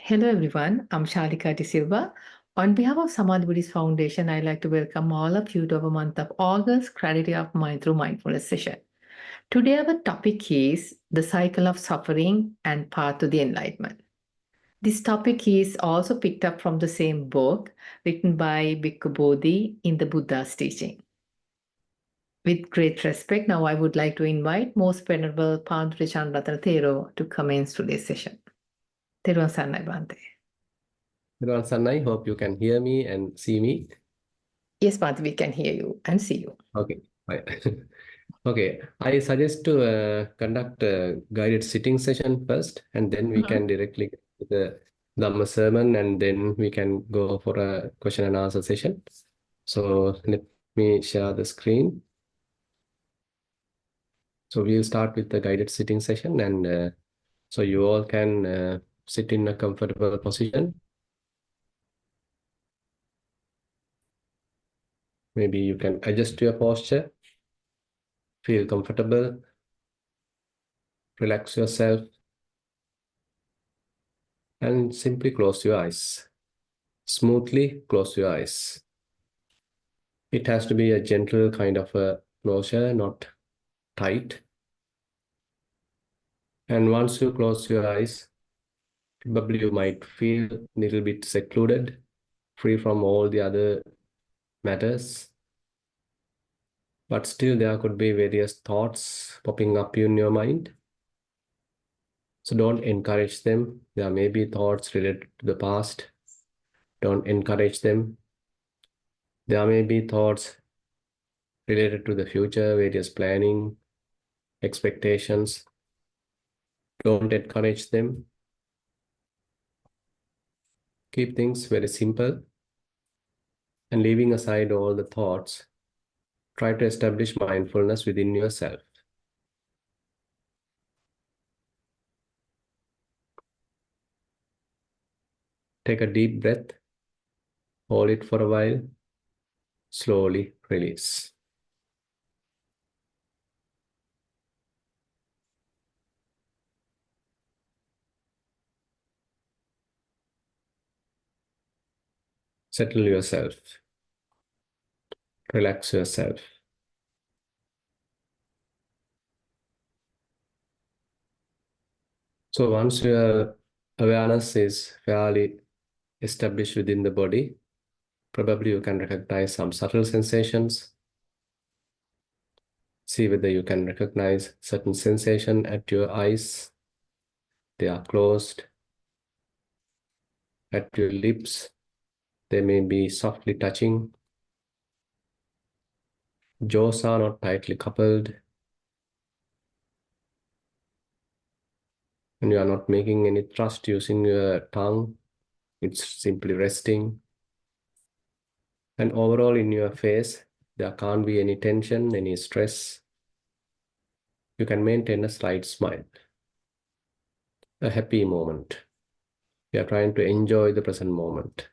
Hello everyone, I'm Shalika De Silva. On behalf of Samadhi Buddhist Foundation, I'd like to welcome all of you to our month of August Clarity of Mind through Mindfulness session. Today our topic is the cycle of suffering and path to the enlightenment. This topic is also picked up from the same book written by Bhikkhu Bodhi in the Buddha's teaching. With great respect, now I would like to invite Most Venerable Panadure Chandarathana Thero to commence today's session. Thero Sarnai Bhante. I hope you can hear me and see me. Yes, Bhante, we can hear you and see you. Okay, fine. Okay, I suggest to conduct a guided sitting session first, and then we can directly get to the Dhamma sermon, and then we can go for a question and answer session. So let me share the screen. So we'll start with the guided sitting session, and so you all can sit in a comfortable position. Maybe you can adjust your posture, feel comfortable, relax yourself, and simply close your eyes. Smoothly close your eyes. It has to be a gentle kind of a closure, not tight. And once you close your eyes, probably you might feel a little bit secluded, free from all the other matters. But still there could be various thoughts popping up in your mind. So don't encourage them. There may be thoughts related to the past. Don't encourage them. There may be thoughts related to the future, various planning, expectations. Don't encourage them. Keep things very simple, and leaving aside all the thoughts, try to establish mindfulness within yourself. Take a deep breath, hold it for a while, slowly release. Settle yourself. Relax yourself. So once your awareness is fairly established within the body, probably you can recognize some subtle sensations. See whether you can recognize certain sensation at your eyes. They are closed. At your lips, they may be softly touching. Jaws are not tightly coupled. And you are not making any thrust using your tongue. It's simply resting. And overall in your face, there can't be any tension, any stress. You can maintain a slight smile, a happy moment. You are trying to enjoy the present moment.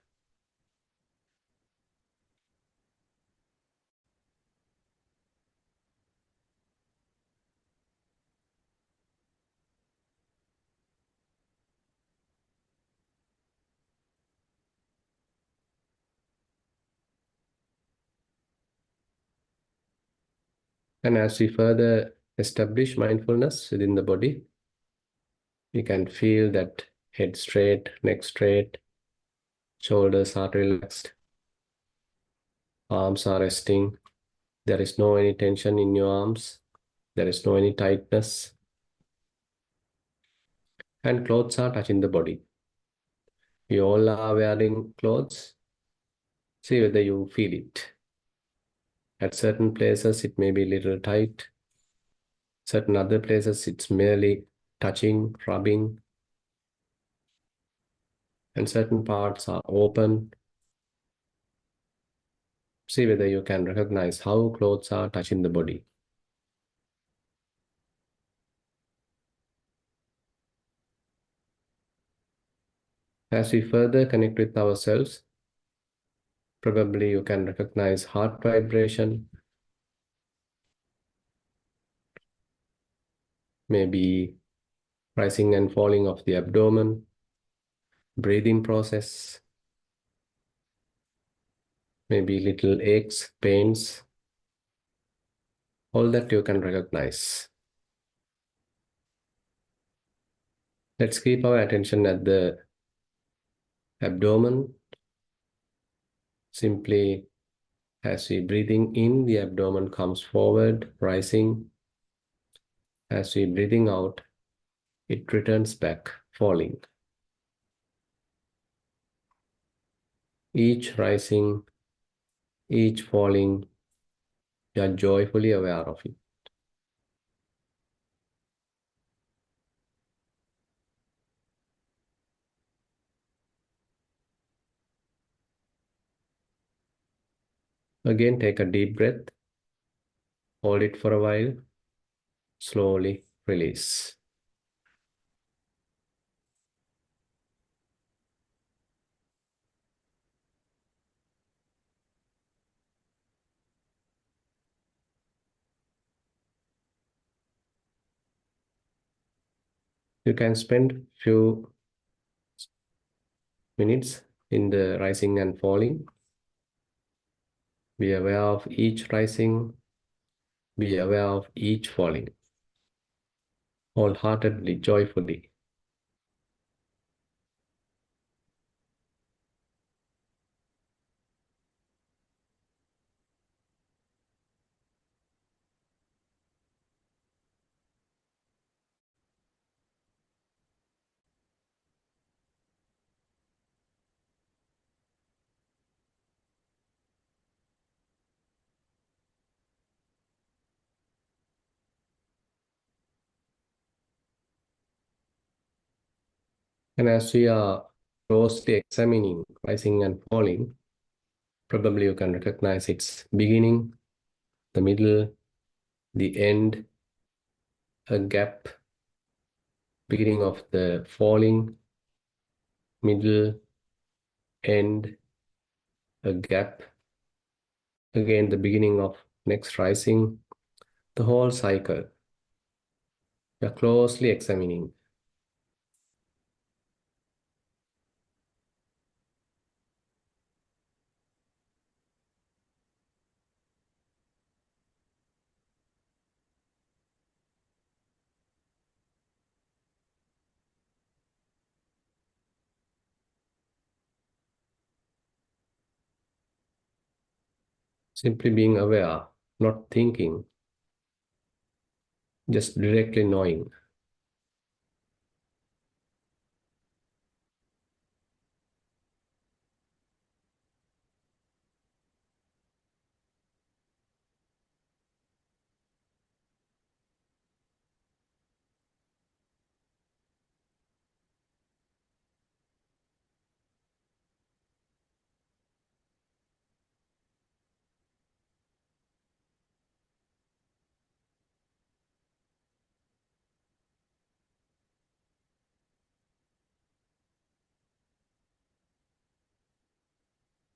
And as we further establish mindfulness within the body, you can feel that head straight, neck straight, shoulders are relaxed, arms are resting. There is no any tension in your arms. There is no any tightness. And clothes are touching the body. You all are wearing clothes. See whether you feel it. At certain places, it may be a little tight. Certain other places, it's merely touching, rubbing. And certain parts are open. See whether you can recognize how clothes are touching the body. As we further connect with ourselves, probably you can recognize heart vibration, maybe rising and falling of the abdomen, breathing process, maybe little aches, pains, all that you can recognize. Let's keep our attention at the abdomen. Simply as we breathing in, the abdomen comes forward, rising. As we breathing out, it returns back, falling. Each rising, each falling, you are joyfully aware of it. Again, take a deep breath, hold it for a while, slowly release. You can spend few minutes in the rising and falling. Be aware of each rising, be aware of each falling, wholeheartedly, joyfully. And as we are closely examining rising and falling, probably you can recognize its beginning, the middle, the end, a gap, beginning of the falling, middle, end, a gap, again the beginning of next rising, the whole cycle. We are closely examining. Simply being aware, not thinking, just directly knowing.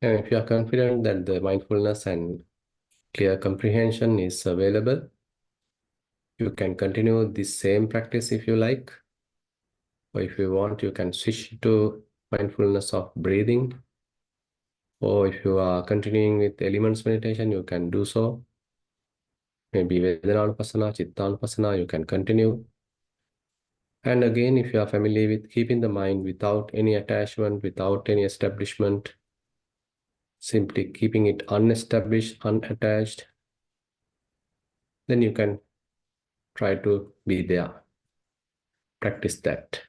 And if you are confident that the mindfulness and clear comprehension is available, you can continue this same practice if you like, or if you want, you can switch to mindfulness of breathing, or if you are continuing with elements meditation, you can do so. Maybe Vedananupasana, Chittanupasana, you can continue. And again, if you are familiar with keeping the mind without any attachment, without any establishment, simply keeping it unestablished, unattached, then you can try to be there. Practice that.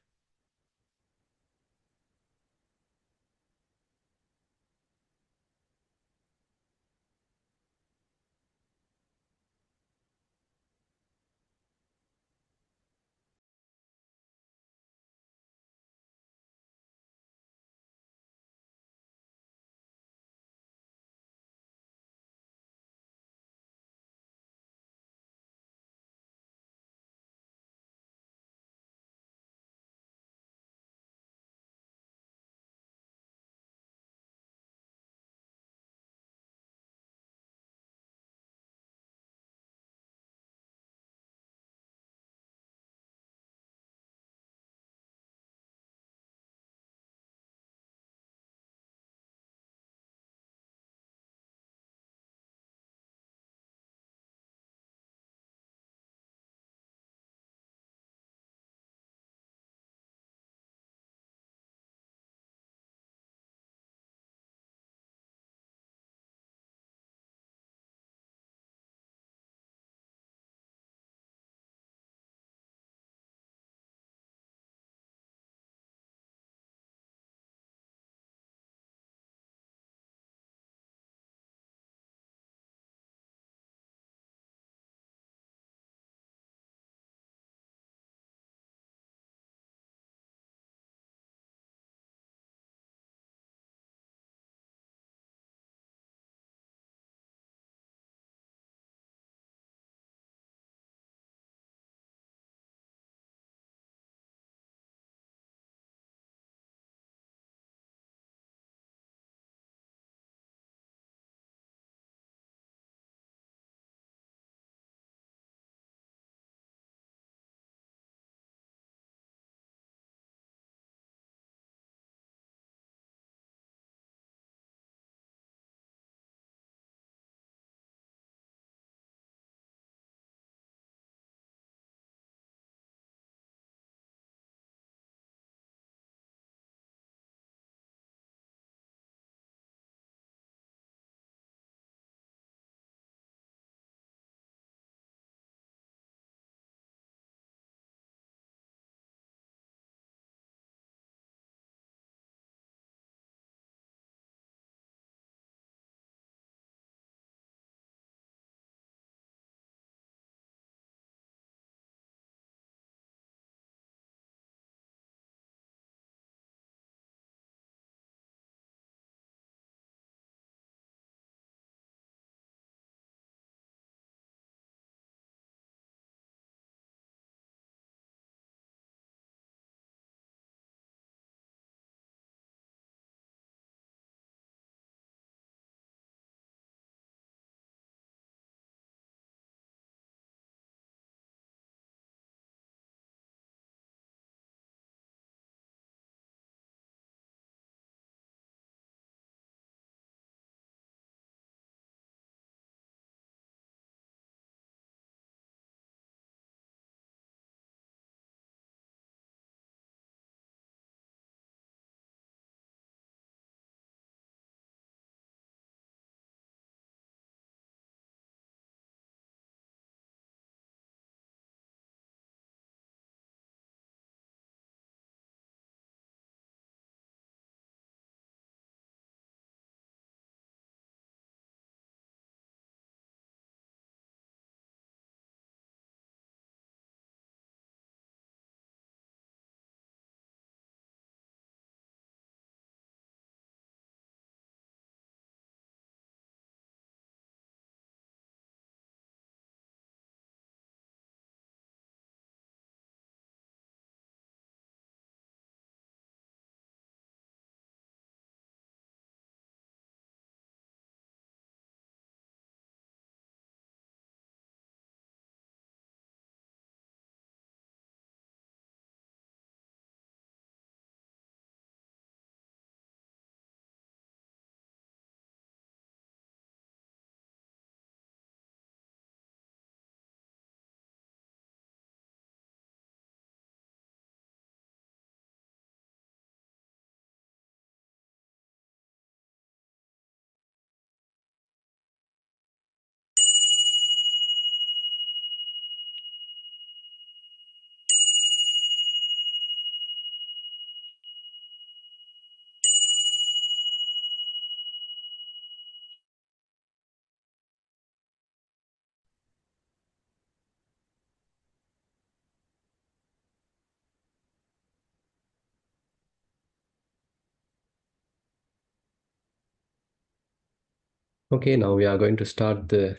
Okay, now we are going to start the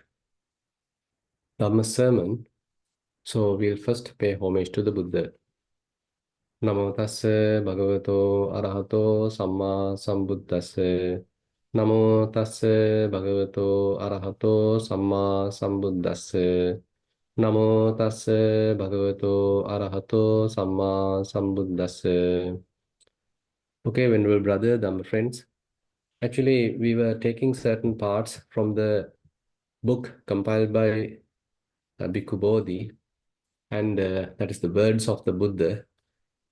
Dhamma sermon. So we'll first pay homage to the Buddha. Namo tassa bhagavato arahato samma sambuddhassa. Namo tassa bhagavato arahato samma sambuddhassa. Namo tassa bhagavato arahato samma sambuddhassa. Okay, venerable brother, Dhamma friends. Actually, we were taking certain parts from the book compiled by Bhikkhu Bodhi, and that is the words of the Buddha.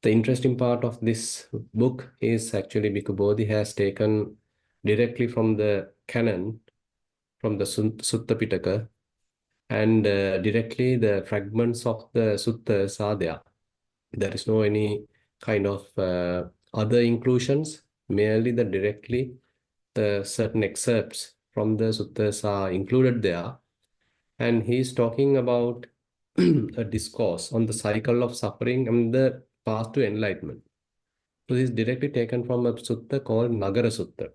The interesting part of this book is actually Bhikkhu Bodhi has taken directly from the canon, from the Sutta Pitaka, and directly the fragments of the suttas are there. There is no any kind of other inclusions, merely the directly the certain excerpts from the suttas are included there. And he's talking about a discourse on the cycle of suffering and the path to enlightenment. So this is directly taken from a sutta called Nagara Sutta.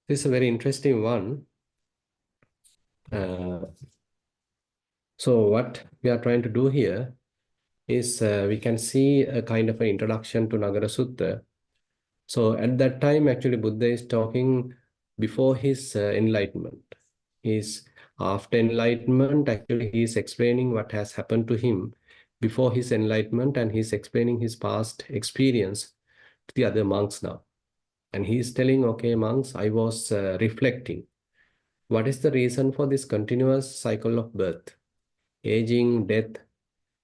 This is a very interesting one. Uh, so what we are trying to do here is we can see a kind of an introduction to Nagara Sutta. So at that time, actually, Buddha is talking before his enlightenment. He's after enlightenment, actually, he is explaining what has happened to him before his enlightenment, and he's explaining his past experience to the other monks now. And he's telling, okay, monks, I was reflecting. What is the reason for this continuous cycle of birth, aging, death,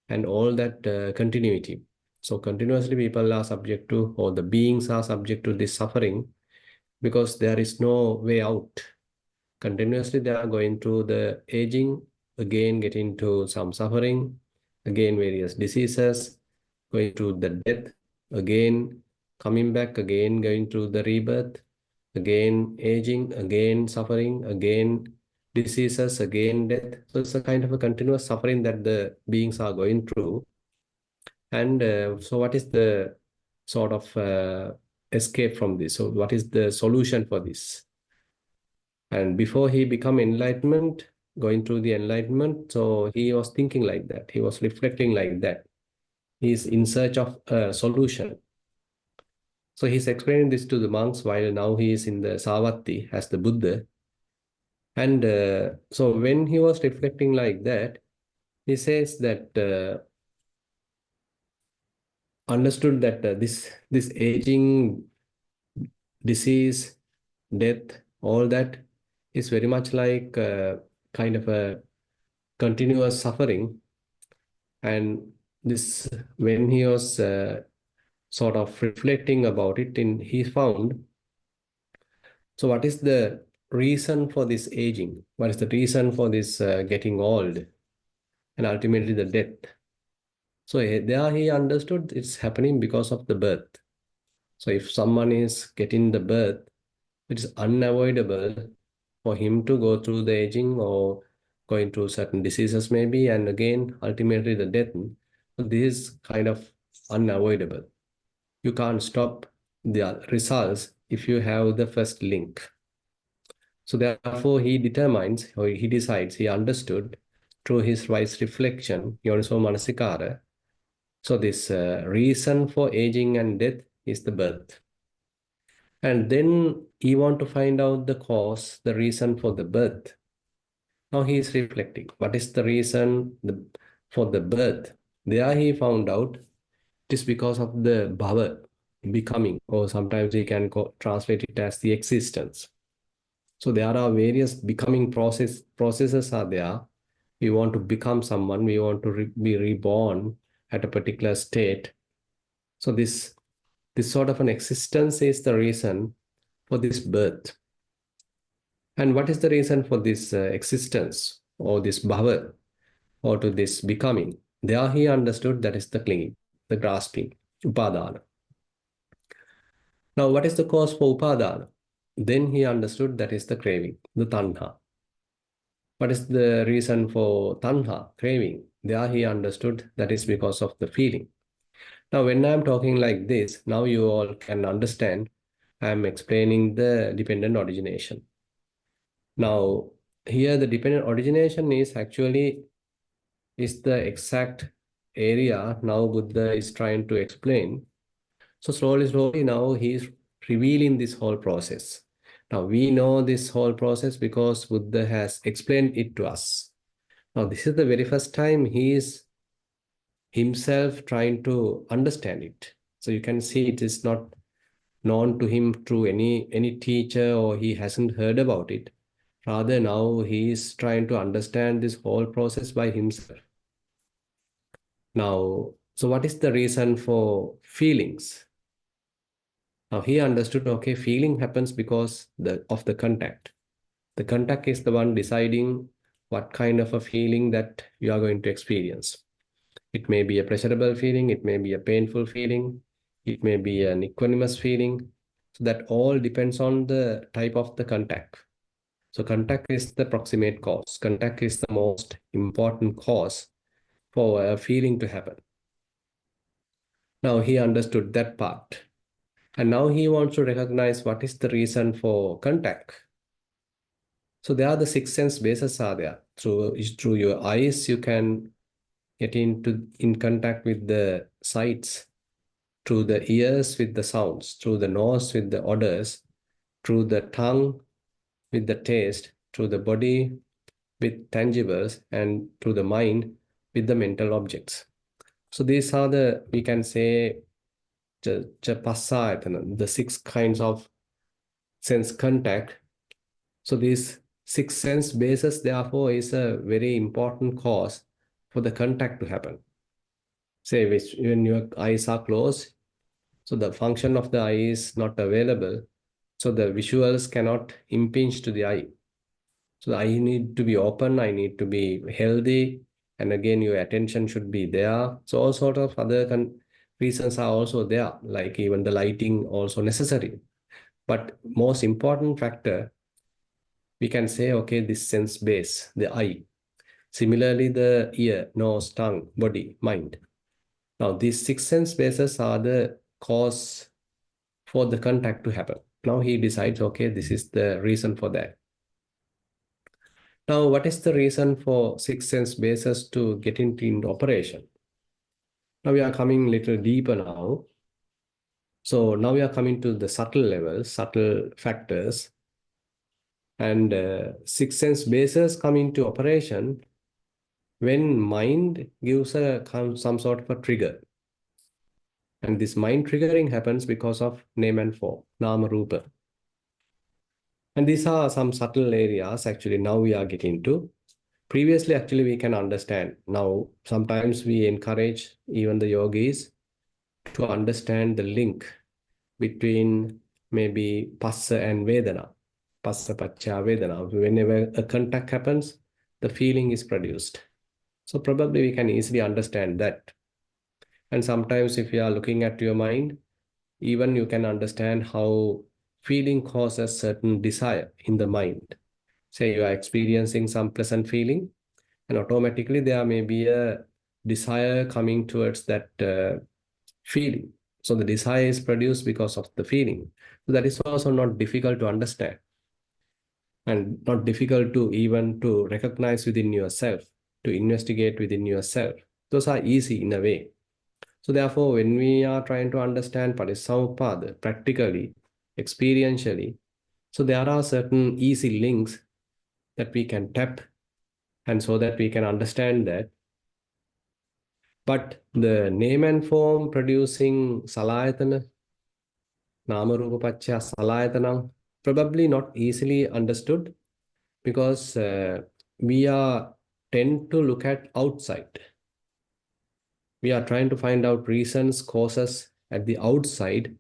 and all that continuity? So continuously people are subject to, or the beings are subject to this suffering because there is no way out. Continuously they are going through the aging, again getting to some suffering, again various diseases, going through the death, again coming back, again going through the rebirth, again aging, again suffering, again diseases, again death. So it's a kind of a continuous suffering that the beings are going through. And so what is the sort of escape from this? So what is the solution for this? And before he become enlightenment, going through the enlightenment, so he was thinking like that. He was reflecting like that. He is in search of a solution. So he's explaining this to the monks while now he is in the Savatthi as the Buddha. And so when he was reflecting like that, he says that understood that this aging, disease, death, all that is very much like kind of a continuous suffering. And this, when he was sort of reflecting about it, in he found, so what is the reason for this aging? What is the reason for this getting old and ultimately the death? So there he understood it's happening because of the birth. So if someone is getting the birth, it is unavoidable for him to go through the aging or going through certain diseases maybe, and again ultimately the death. So this is kind of unavoidable. You can't stop the results if you have the first link. So therefore he determines, or he decides, he understood through his wise reflection, Yoniso Manasikara. So this reason for aging and death is the birth. And then he want to find out the cause, the reason for the birth. Now he is reflecting. What is the reason for the birth? There he found out it is because of the bhava, becoming, or sometimes we can translate it as the existence. So there are various becoming processes are there. We want to become someone. We want to be reborn at a particular state. So this sort of an existence is the reason for this birth. And what is the reason for this existence or this bhava or to this becoming? There he understood that is the clinging, the grasping, upadana. Now, what is the cause for upadana? Then he understood that is the craving, the tanha. What is the reason for tanha, craving? There he understood that is because of the feeling. Now, when I'm talking like this, now you all can understand I'm explaining the dependent origination. Now, here the dependent origination is actually is the exact area now Buddha is trying to explain. So slowly, slowly now he is revealing this whole process. Now we know this whole process because Buddha has explained it to us. Now this is the very first time he is himself trying to understand it. So you can see it is not known to him through any teacher, or he hasn't heard about it. Rather now he is trying to understand this whole process by himself. Now, so what is the reason for feelings? Now he understood, okay, feeling happens because of the contact. The contact is the one deciding what kind of a feeling that you are going to experience. It may be a pleasurable feeling, it may be a painful feeling, it may be an equanimous feeling. So that all depends on the type of the contact. So contact is the proximate cause. Contact is the most important cause for a feeling to happen. Now he understood that part. And now he wants to recognize what is the reason for contact. So there are the six sense bases are there. Through your eyes, you can get in contact with the sights, through the ears with the sounds, through the nose with the odors, through the tongue with the taste, through the body with tangibles, and through the mind with the mental objects. So these are we can say, the six kinds of sense contact. So these six sense bases, therefore, is a very important cause for the contact to happen. Say, when your eyes are closed, so the function of the eye is not available. So the visuals cannot impinge to the eye. So the eye need to be open, I need to be healthy, and again, your attention should be there. So all sort of other reasons are also there, like even the lighting also necessary. But most important factor, we can say, okay, this sense base, the eye. Similarly, the ear, nose, tongue, body, mind. Now, these six sense bases are the cause for the contact to happen. Now he decides, okay, this is the reason for that. Now, what is the reason for six sense bases to get into operation? Now we are coming a little deeper now. So now we are coming to the subtle levels, subtle factors, and six sense bases come into operation when mind gives some sort of a trigger. And this mind triggering happens because of name and form, nama rupa. And these are some subtle areas actually now we are getting to. Previously, actually, we can understand. Now, sometimes we encourage even the yogis to understand the link between maybe passa and vedana, passa paccaya vedana. Whenever a contact happens, the feeling is produced. So probably we can easily understand that. And sometimes if you are looking at your mind, even you can understand how feeling causes certain desire in the mind. Say you are experiencing some pleasant feeling, and automatically there may be a desire coming towards that feeling. So the desire is produced because of the feeling. So that is also not difficult to understand, and not difficult to even to recognize within yourself, to investigate within yourself. Those are easy in a way. So therefore, when we are trying to understand Patissamuppada practically, experientially, so there are certain easy links that we can tap, and so that we can understand that. But the name and form producing salayatana, nama rupa paccaya salayatana, probably not easily understood, because we are tend to look at outside. We are trying to find out reasons, causes at the outside,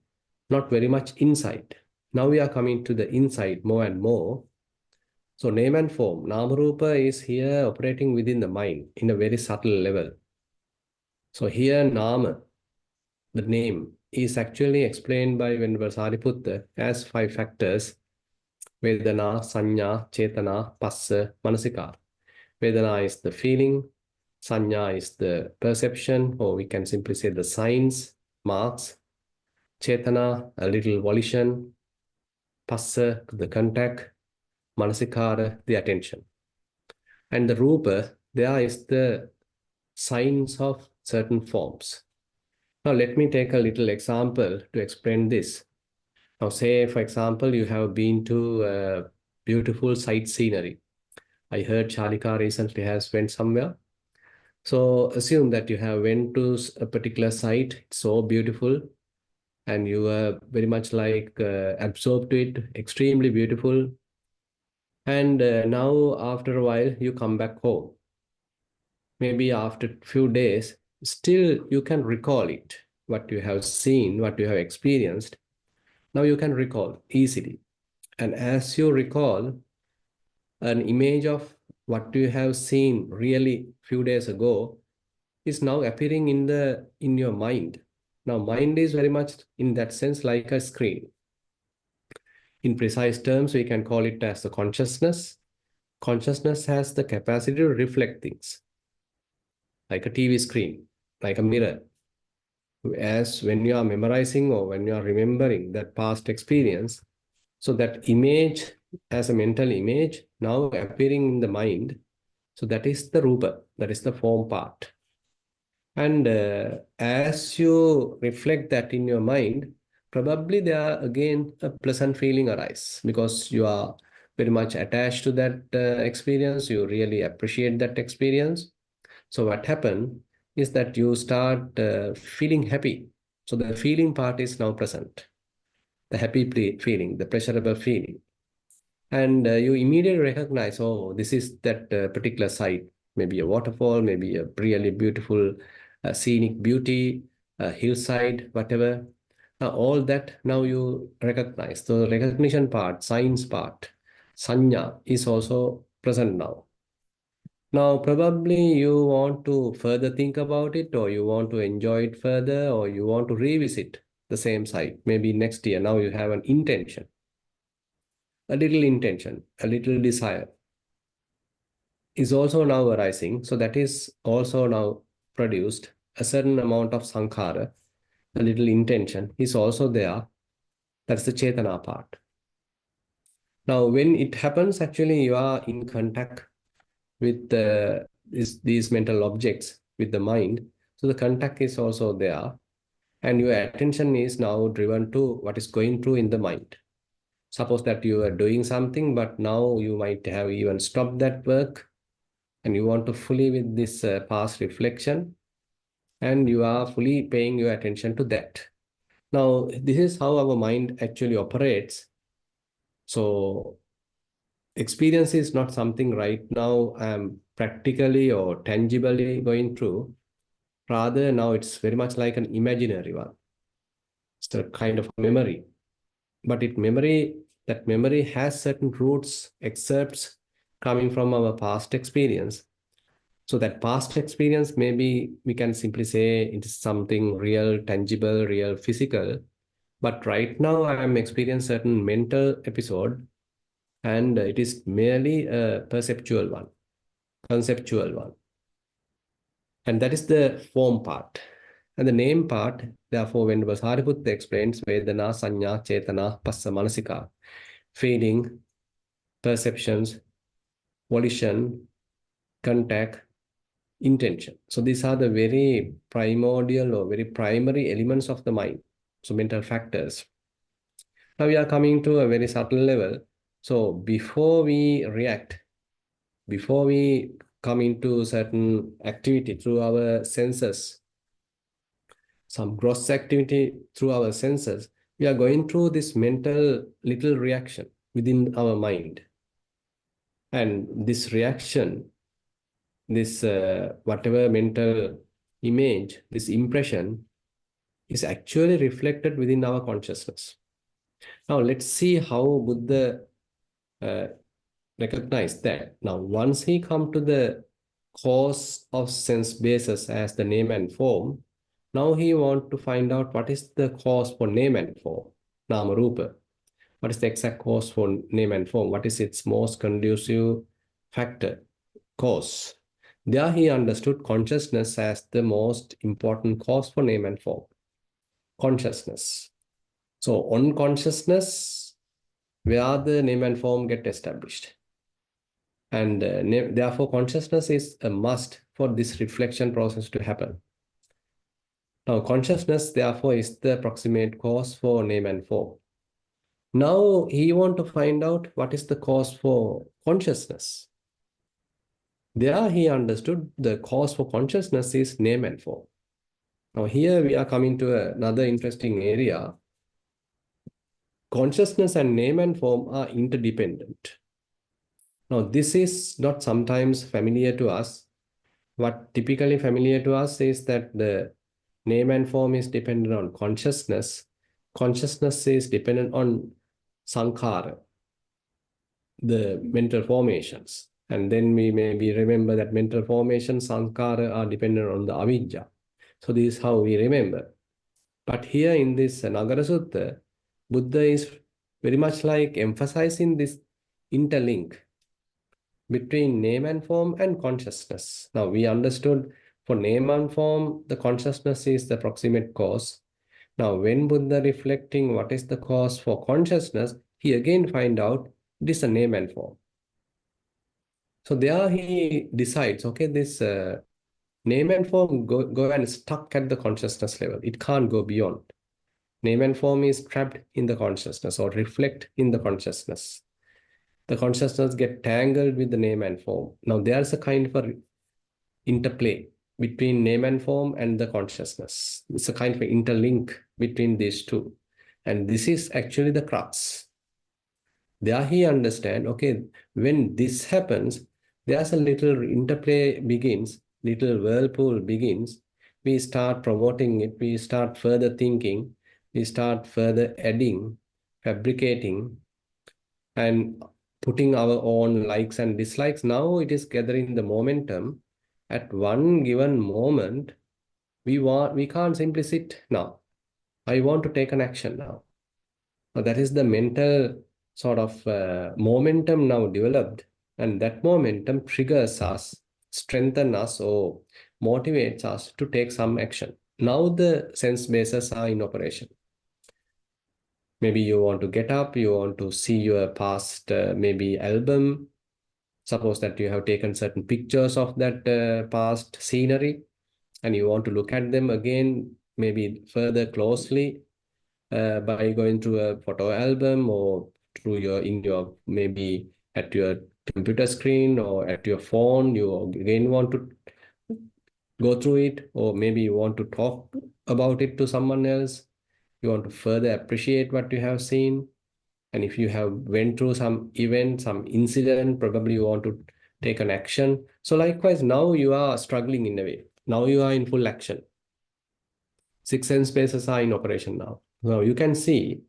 not very much inside. Now we are coming to the inside more and more. So name and form, nama rupa is here operating within the mind in a very subtle level. So here nama, the name, is actually explained by Venerable Sariputta as five factors: Vedana, Sanya, Chetana, Passa, Manasikara. Vedana is the feeling, Sanya is the perception, or we can simply say the signs, marks, Chetana, a little volition, Passa, the contact, Manasikara, the attention. And the Rupa, there is the signs of certain forms. Now, let me take a little example to explain this. Now, say, for example, you have been to beautiful sight scenery. I heard Chalika recently has went somewhere. So assume that you have went to a particular site, it's so beautiful, and you are very much like absorbed to it, extremely beautiful. And now after a while, you come back home. Maybe after a few days, still you can recall it, what you have seen, what you have experienced. Now you can recall easily. And as you recall, an image of what you have seen really few days ago is now appearing in your mind. Now, mind is very much in that sense like a screen. In precise terms, we can call it as the consciousness. Consciousness has the capacity to reflect things, like a TV screen, like a mirror. As when you are memorizing or when you are remembering that past experience, so that image as a mental image now appearing in the mind. So that is the rupa, that is the form part. And as you reflect that in your mind, probably there again a pleasant feeling arise because you are very much attached to that experience. You really appreciate that experience. So what happened is that you start feeling happy. So the feeling part is now present, the happy feeling, the pleasurable feeling. And you immediately recognize, oh, this is that particular site, maybe a waterfall, maybe a really beautiful scenic beauty, a hillside, whatever. Now, all that now you recognize. The recognition part, science part, sanya is also present now. Now, probably you want to further think about it, or you want to enjoy it further, or you want to revisit the same site, maybe next year. Now you have an intention, a little intention, a little desire is also now arising. So that is also now produced a certain amount of sankhara, a little intention is also there. That's the chetana part. Now, when it happens, actually, you are in contact with these mental objects, with the mind. So the contact is also there. And your attention is now driven to what is going through in the mind. Suppose that you are doing something, but now you might have even stopped that work and you want to fully with this past reflection and you are fully paying your attention to that. Now, this is how our mind actually operates. So experience is not something right now I'm practically or tangibly going through. Rather, now it's very much like an imaginary one. It's a kind of memory. But that memory has certain roots, excerpts coming from our past experience. So that past experience, maybe we can simply say it is something real, tangible, real, physical. But right now, I am experiencing certain mental episode, and it is merely a perceptual one, conceptual one. And that is the form part. And the name part, therefore, when Sariputta explains Vedana, Sanya, Chetana, Passa, Manasika, feeling, perceptions, volition, contact, intention. So these are the very primordial or very primary elements of the mind. So mental factors. Now we are coming to a very subtle level. So before we react, before we come into certain activity through our senses, some gross activity through our senses, we are going through this mental little reaction within our mind. And this reaction, this whatever mental image, this impression is actually reflected within our consciousness. Now let's see how Buddha uh, recognized that. Now once he come to the cause of sense basis as the name and form, now he want to find out what is the cause for name and form, nama rupa. What is the exact cause for name and form? What is its most conducive factor, cause? There he understood consciousness as the most important cause for name and form. Consciousness. So on consciousness, where the name and form get established. And therefore, consciousness is a must for this reflection process to happen. Now, consciousness, therefore, is the proximate cause for name and form. Now, he want to find out what is the cause for consciousness. There, he understood the cause for consciousness is name and form. Now, here we are coming to another interesting area. Consciousness and name and form are interdependent. Now, this is not sometimes familiar to us. What typically familiar to us is that the name and form is dependent on consciousness. Consciousness is dependent on sankhara, the mental formations. And then we maybe remember that mental formations, sankhara, are dependent on the avidya. So this is how we remember. But here in this Nagara Sutta, Buddha is very much like emphasizing this interlink between name and form and consciousness. Now we understood for name and form, the consciousness is the proximate cause. Now when Buddha reflecting what is the cause for consciousness, he again find out it is a name and form. So there he decides, okay, this name and form go and stuck at the consciousness level. It can't go beyond. Name and form is trapped in the consciousness or reflect in the consciousness. The consciousness get tangled with the name and form. Now there's a kind of a interplay between name and form and the consciousness. It's a kind of interlink between these two. And this is actually the crux. There he understand, okay, when this happens, there's a little interplay begins, little whirlpool begins. We start promoting it, we start further thinking, we start further adding, fabricating, and putting our own likes and dislikes. Now it is gathering the momentum. At one given moment, we can't simply sit now. I want to take an action now. Now that is the mental sort of momentum now developed, and that momentum triggers us, strengthens us, or motivates us to take some action. Now the sense bases are in operation. Maybe you want to get up, you want to see your past maybe album. Suppose that you have taken certain pictures of that past scenery and you want to look at them again, maybe further closely by going to a photo album or through your maybe at your computer screen or at your phone. You again want to go through it, or maybe you want to talk about it to someone else. You want to further appreciate what you have seen. And if you have went through some event, some incident, probably you want to take an action. So likewise, now you are struggling in a way. Now you are in full action. Six sense bases are in operation now. Now you can see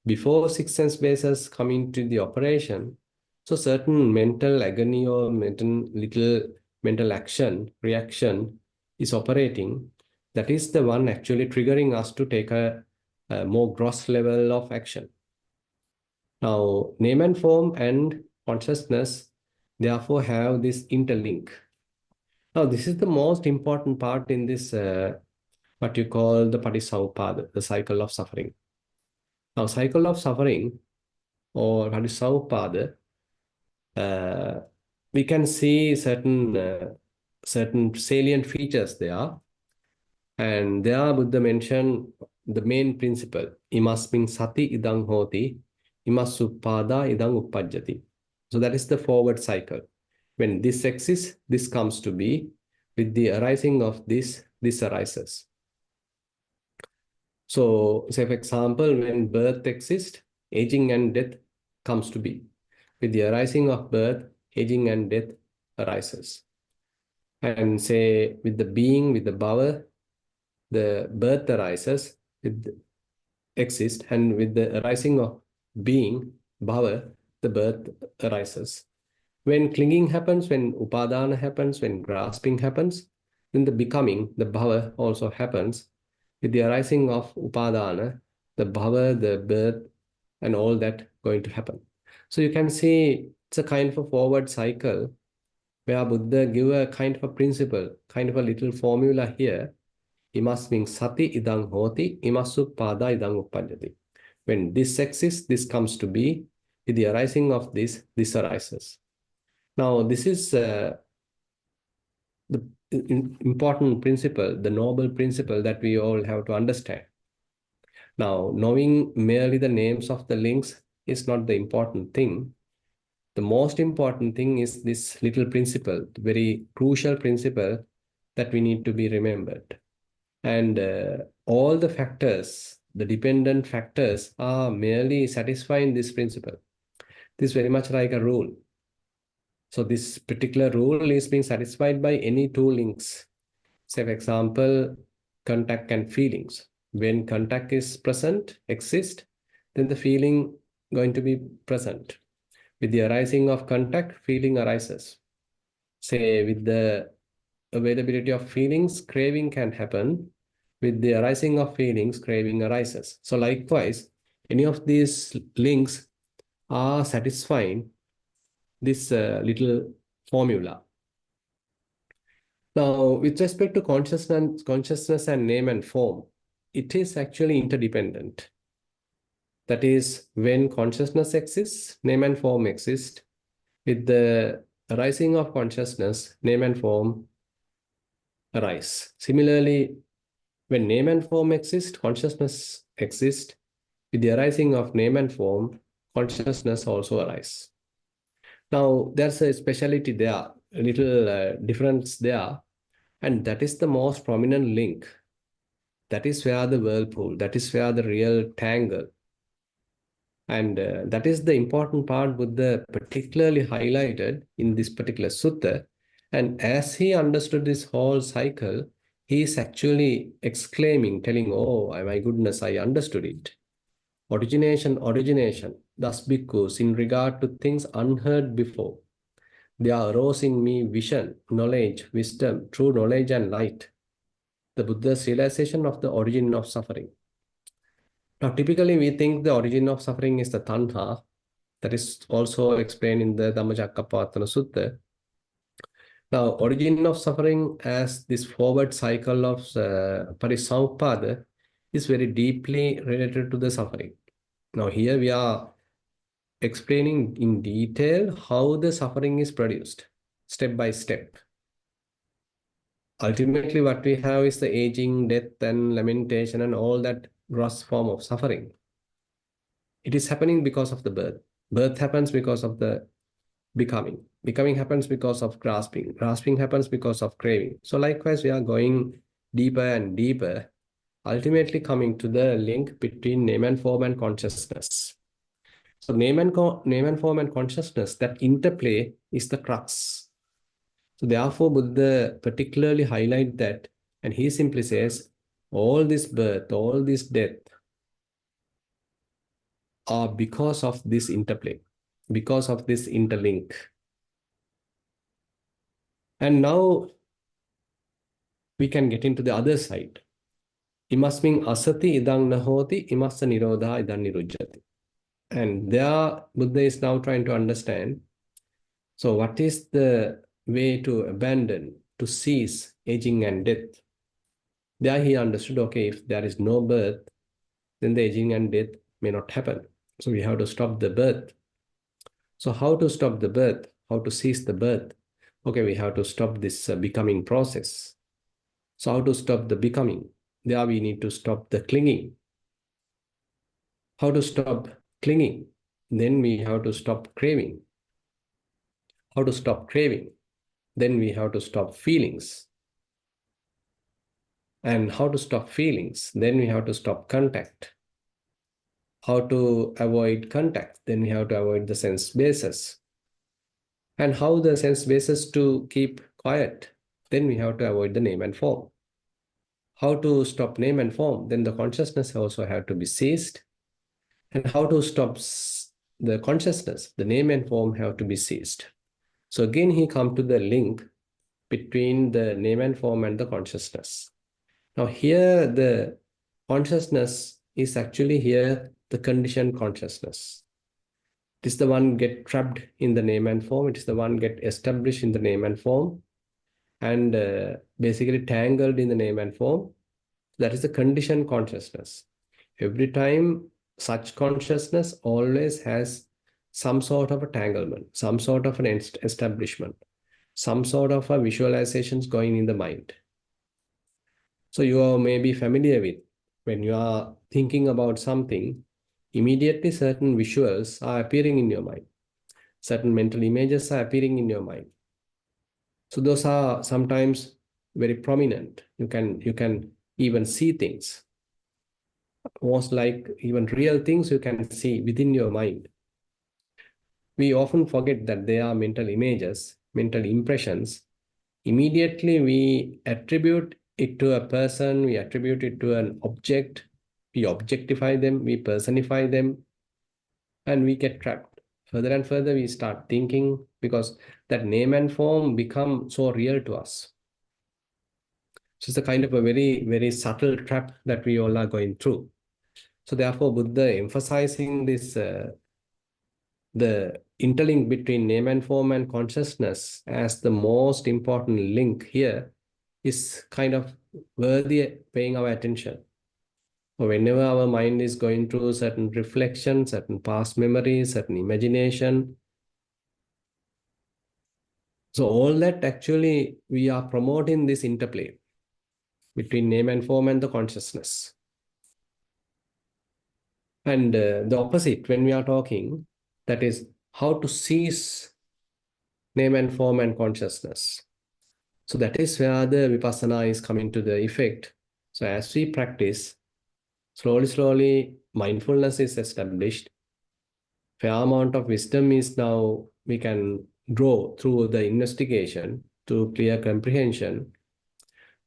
before six sense bases come into the operation, so certain mental agony or little mental action, reaction is operating. That is the one actually triggering us to take a more gross level of action. Now, name and form and consciousness therefore have this interlink. Now, this is the most important part in this what you call the Patisaupada, the cycle of suffering. Now, cycle of suffering or Patisaupada, uh, we can see certain salient features there. And there Buddha mentioned the main principle, imasming sati idang hoti, imasuppada idang uppajjati. So that is the forward cycle. When this exists, this comes to be. With the arising of this arises. So, say for example, when birth exists, aging and death comes to be. With the arising of birth, aging and death arises. And say with the being, with the bhava, the birth arises, with exist, and with the arising of being, bhava, the birth arises. When clinging happens, when upadana happens, when grasping happens, then the becoming, the bhava also happens. With the arising of upadana, the bhava, the birth, and all that going to happen. So you can see it's a kind of a forward cycle where Buddha give a kind of a principle, kind of a little formula here. Imasming sati idang hoti, imasu pada idang uppajjati. When this exists, this comes to be. With the arising of this arises. Now, this is the important principle, the noble principle that we all have to understand. Now, knowing merely the names of the links is not the important thing. The most important thing is this little principle, the very crucial principle that we need to be remembered. And all the factors, the dependent factors, are merely satisfying this principle. This is very much like a rule. So this particular rule is being satisfied by any two links. Say, for example, contact and feelings. When contact is present, exist, then the feeling going to be present. With the arising of contact, feeling arises. Say, with the availability of feelings, craving can happen. With the arising of feelings, craving arises. So likewise, any of these links are satisfying this little formula. Now, with respect to consciousness and name and form, it is actually interdependent. That is, when consciousness exists, name and form exist. With the arising of consciousness, name and form arise. Similarly, when name and form exist, consciousness exists. With the arising of name and form, consciousness also arises. Now, there's a speciality there, a little difference there, and that is the most prominent link. That is where the whirlpool, that is where the real tangle. And that is the important part Buddha particularly highlighted in this particular sutta. And as he understood this whole cycle, he is actually exclaiming, telling, oh, my goodness, I understood it. Origination. Thus, bhikkhus, in regard to things unheard before, there arose in me vision, knowledge, wisdom, true knowledge and light. The Buddha's realization of the origin of suffering. Now, typically, we think the origin of suffering is the tanha. That is also explained in the Dhammacakkappavattana Sutta. Now, origin of suffering as this forward cycle of Parisampada is very deeply related to the suffering. Now, here we are explaining in detail how the suffering is produced, step by step. Ultimately, what we have is the aging, death, and lamentation, and all that gross form of suffering. It is happening because of the birth. Birth happens because of the becoming. Becoming happens because of grasping. Grasping happens because of craving. So likewise, we are going deeper and deeper, ultimately coming to the link between name and form and consciousness. So name and form and consciousness, that interplay is the crux. So therefore, Buddha particularly highlight that, and he simply says, all this birth, all this death are because of this interplay, because of this interlink. And now we can get into the other side. Imasming asati idang nahoti, imassa nirodha idang nirujjati. And there, Buddha is now trying to understand, so what is the way to abandon, to cease aging and death? There he understood, okay, if there is no birth, then the aging and death may not happen. So we have to stop the birth. So how to stop the birth? How to cease the birth? Okay, we have to stop this becoming process. So how to stop the becoming? There we need to stop the clinging. How to stop clinging? Then we have to stop craving. How to stop craving? Then we have to stop feelings. And how to stop feelings? Then we have to stop contact. How to avoid contact? Then we have to avoid the sense bases. And how the sense bases to keep quiet? Then we have to avoid the name and form. How to stop name and form? Then the consciousness also have to be ceased. And how to stop the consciousness? The name and form have to be ceased. So again, he come to the link between the name and form and the consciousness. Now here, the consciousness is actually here the conditioned consciousness. It is the one get trapped in the name and form. It is the one get established in the name and form and basically tangled in the name and form. That is the conditioned consciousness. Every time such consciousness always has some sort of a tanglement, some sort of an establishment, some sort of a visualizations going in the mind. So you are maybe familiar with when you are thinking about something, immediately certain visuals are appearing in your mind, certain mental images are appearing in your mind. So those are sometimes very prominent. You can even see things, most like even real things you can see within your mind. We often forget that they are mental images, mental impressions. Immediately we attribute it to a person, we attribute it to an object, we objectify them, we personify them, and we get trapped. Further and further, we start thinking because that name and form become so real to us. So it's a kind of a very, very subtle trap that we all are going through. So therefore, Buddha emphasizing this the interlink between name and form and consciousness as the most important link here is kind of worthy paying our attention. So whenever our mind is going through certain reflection, certain past memories, certain imagination, so all that actually we are promoting this interplay between name and form and the consciousness. And the opposite, when we are talking, that is how to seize name and form and consciousness. So that is where the vipassana is coming to the effect. So as we practice, slowly, slowly, mindfulness is established. Fair amount of wisdom is now we can grow through the investigation to clear comprehension.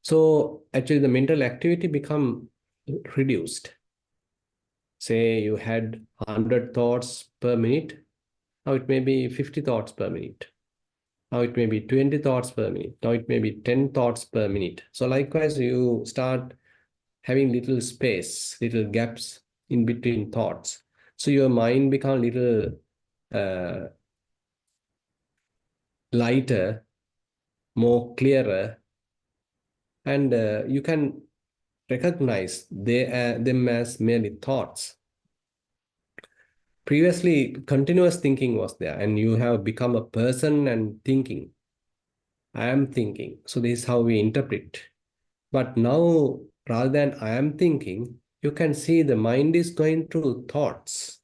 So actually the mental activity become reduced. Say you had 100 thoughts per minute, now it may be 50 thoughts per minute. Now it may be 20 thoughts per minute. Now it may be 10 thoughts per minute. So likewise, you start having little space, little gaps in between thoughts. So your mind becomes little uh, lighter, more clearer, and you can recognize them as merely thoughts. Previously, continuous thinking was there, and you have become a person and thinking. I am thinking. So this is how we interpret. But now, rather than I am thinking, you can see the mind is going through thoughts.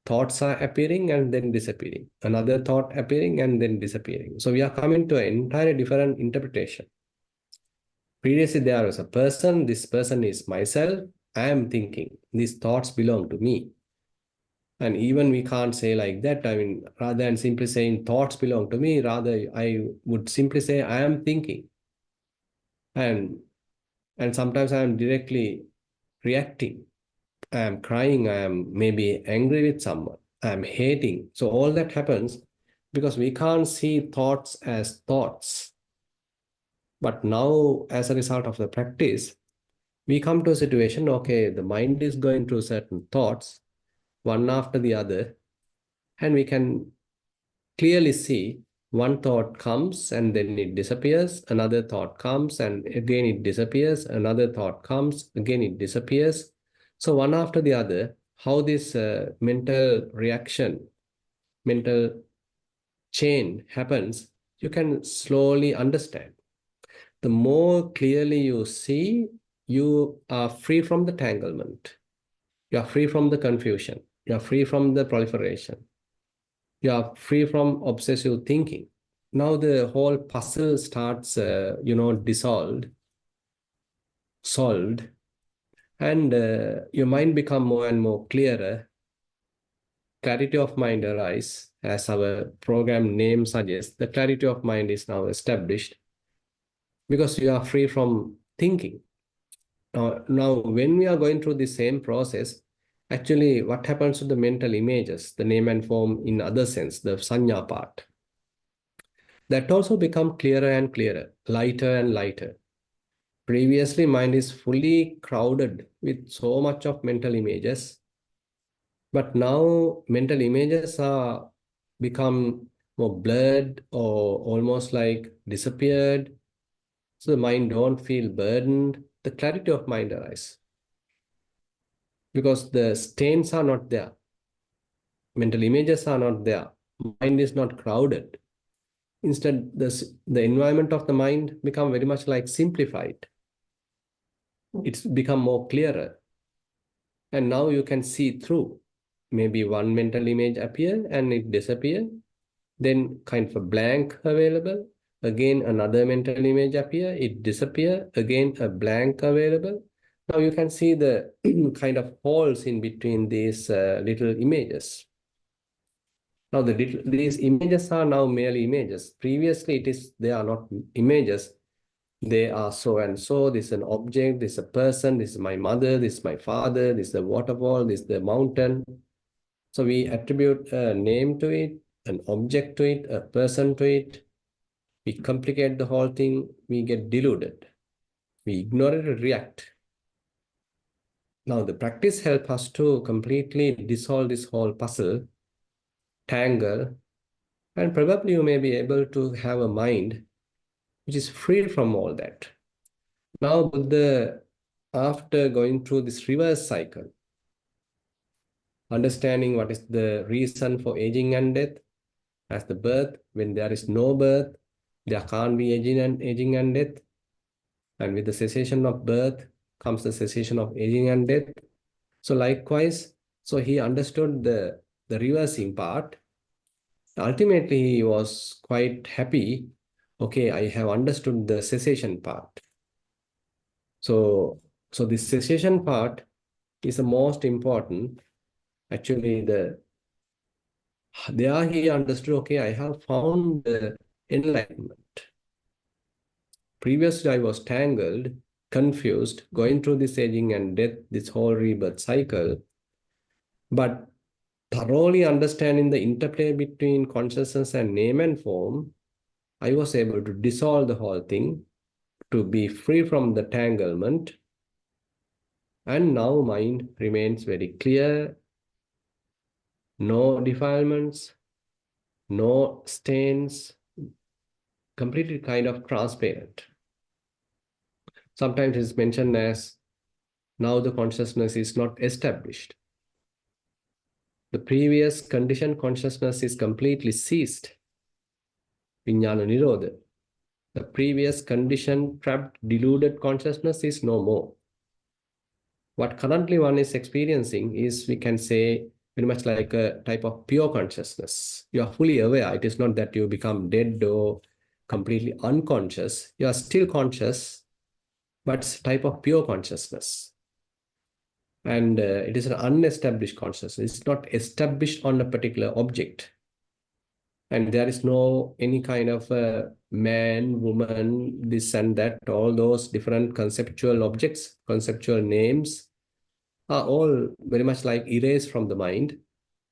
Thoughts are appearing and then disappearing. Another thought appearing and then disappearing. So we are coming to an entirely different interpretation. Previously, there was a person. This person is myself. I am thinking. These thoughts belong to me. And even we can't say like that. I mean, rather than simply saying thoughts belong to me, rather I would simply say I am thinking. And and sometimes I am directly reacting. I am crying. I am maybe angry with someone. I am hating. So all that happens because we can't see thoughts as thoughts. But now, as a result of the practice, we come to a situation, okay, the mind is going through certain thoughts, one after the other, and we can clearly see one thought comes and then it disappears, another thought comes and again it disappears, another thought comes, again it disappears. So one after the other, how this mental reaction, mental chain happens, you can slowly understand. The more clearly you see, you are free from the tanglement. You are free from the confusion. You are free from the proliferation. You are free from obsessive thinking. Now the whole puzzle starts, dissolved, solved, and your mind become more and more clearer. Clarity of mind arise, as our program name suggests. The clarity of mind is now established because you are free from thinking. Now, when we are going through the same process, actually, what happens to the mental images, the name and form in other sense, the sanya part, that also become clearer and clearer, lighter and lighter. Previously, mind is fully crowded with so much of mental images, but now mental images are become more blurred or almost like disappeared. So the mind don't feel burdened. The clarity of mind arises because the stains are not there. mental images are not there. Mind is not crowded. Instead, the environment of the mind become very much like simplified. It's become more clearer. And now you can see through. Maybe one mental image appear and it disappear. Then kind of a blank available. Again, another mental image appear, it disappear. Again, a blank available. Now you can see the kind of holes in between these little images. Now these images are now merely images. Previously, they are not images. They are so and so. This is an object. This is a person. This is my mother. This is my father. This is the waterfall. This is the mountain. So we attribute a name to it, an object to it, a person to it. We complicate the whole thing. We get deluded. We ignore it and react. Now the practice helps us to completely dissolve this whole puzzle, tangle, and probably you may be able to have a mind which is free from all that. Now Buddha, after going through this reverse cycle, understanding what is the reason for aging and death, as the birth, when there is no birth, there can't be aging and death. And with the cessation of birth comes the cessation of aging and death. So likewise, so he understood the reversing part. Ultimately, he was quite happy. Okay, I have understood the cessation part. So the cessation part is the most important. Actually, there he understood, okay, I have found the enlightenment. Previously, I was tangled, confused, going through this aging and death, this whole rebirth cycle. But thoroughly understanding the interplay between consciousness and name and form, I was able to dissolve the whole thing, to be free from the tanglement. And now mind remains very clear, no defilements, no stains, completely kind of transparent. Sometimes it's mentioned as now the consciousness is not established. The previous conditioned consciousness is completely ceased. Vijnana Nirodha. The previous conditioned, trapped, deluded consciousness is no more. What currently one is experiencing is, we can say, very much like a type of pure consciousness. You are fully aware. It is not that you become dead or completely unconscious. You are still conscious, but it's a type of pure consciousness. And it is an unestablished consciousness. It's not established on a particular object. And there is no any kind of man, woman, this and that, all those different conceptual objects, conceptual names are all very much like erased from the mind.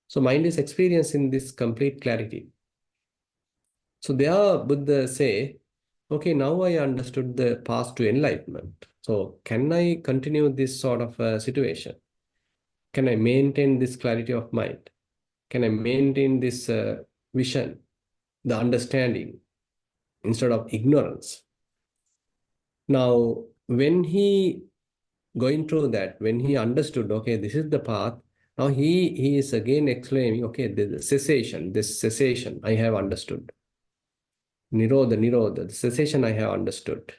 So mind is experiencing this complete clarity. So there Buddha say, okay, now I understood the path to enlightenment. So can I continue this sort of situation? Can I maintain this clarity of mind? Can I maintain this vision, the understanding, instead of ignorance? Now, when he going through that, when he understood, okay, this is the path, now he is again exclaiming, okay, the cessation, this cessation I have understood. Nirodha, Nirodha, the cessation I have understood.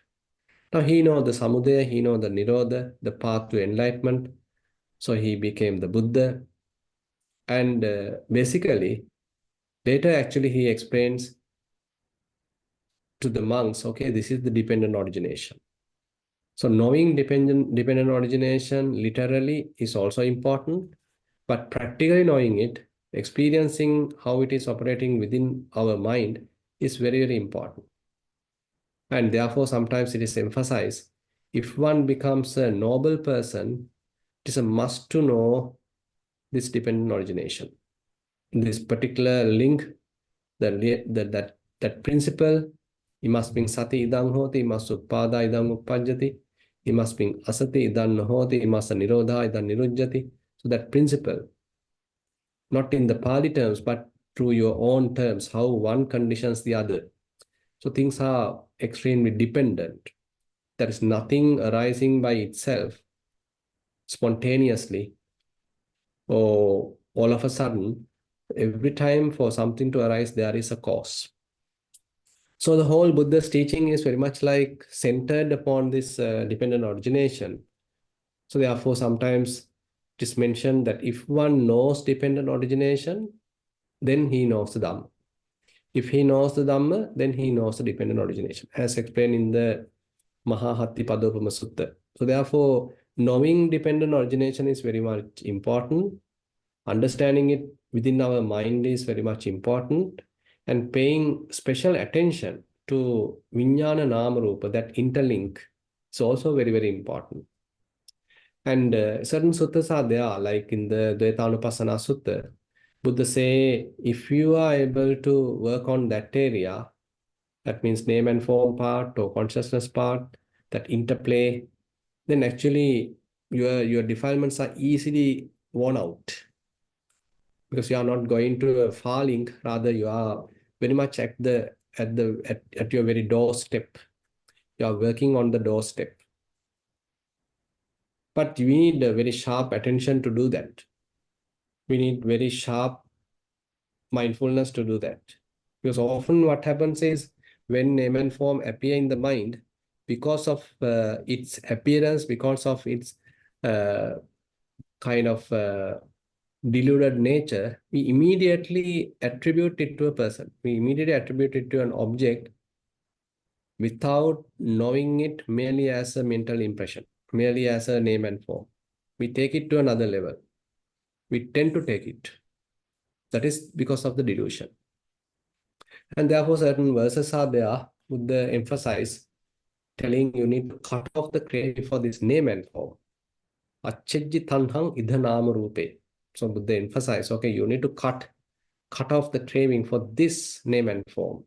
Now he know the Samudaya, he know the Nirodha, the path to enlightenment. So he became the Buddha. And basically, later actually he explains to the monks, okay, this is the dependent origination. So knowing dependent origination literally is also important, but practically knowing it, experiencing how it is operating within our mind is very, very important. And therefore, sometimes it is emphasized, if one becomes a noble person, it is a must to know this dependent origination. This particular link, that principle, imasming sati idang hoti, imasuppada idang uppajjati, imasming asati idang hoti, imasa nirodha idang nirujjati. So that principle, not in the Pali terms, but through your own terms, how one conditions the other. So things are extremely dependent. There is nothing arising by itself spontaneously or all of a sudden. Every time for something to arise, there is a cause. So the whole Buddha's teaching is very much like centered upon this dependent origination. So therefore, sometimes it is mentioned that if one knows dependent origination, then he knows the Dhamma. If he knows the Dhamma, then he knows the dependent origination, as explained in the Mahahatti Padopama Sutta. So therefore, knowing dependent origination is very much important. Understanding it within our mind is very much important, and paying special attention to Vijnana Nama Rupa, that interlink, is also very, very important. And certain suttas are there, like in the Dvaitanupassana Sutta, Buddha say, if you are able to work on that area, that means name and form part or consciousness part, that interplay, then actually your defilements are easily worn out, because you are not going to a far link, rather you are very much at your very doorstep. You are working on the doorstep. But we need a very sharp attention to do that. We need very sharp mindfulness to do that. Because often what happens is, when name and form appear in the mind, because of its appearance, because of its uh, kind of deluded nature, we immediately attribute it to a person. We immediately attribute it to an object without knowing it merely as a mental impression, merely as a name and form. We take it to another level. We tend to take it. That is because of the delusion. And therefore, certain verses are there with the emphasize telling you need to cut off the craving for this name and form. Achejji tanhang idhanama rupe. So Buddha emphasize, okay, you need to cut off the craving for this name and form.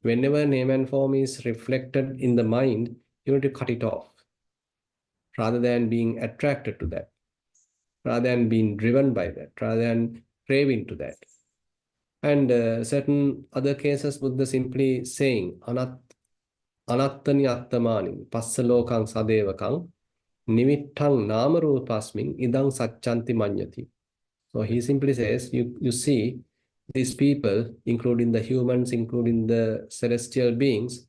Whenever name and form is reflected in the mind, you need to cut it off rather than being attracted to that, rather than being driven by that, rather than craving to that. And certain other cases, Buddha simply saying, anattani attamani, passalokang sadevakang, nimittang namarupasmin, idang satchanti manyati. So he simply says, you see, these people, including the humans, including the celestial beings,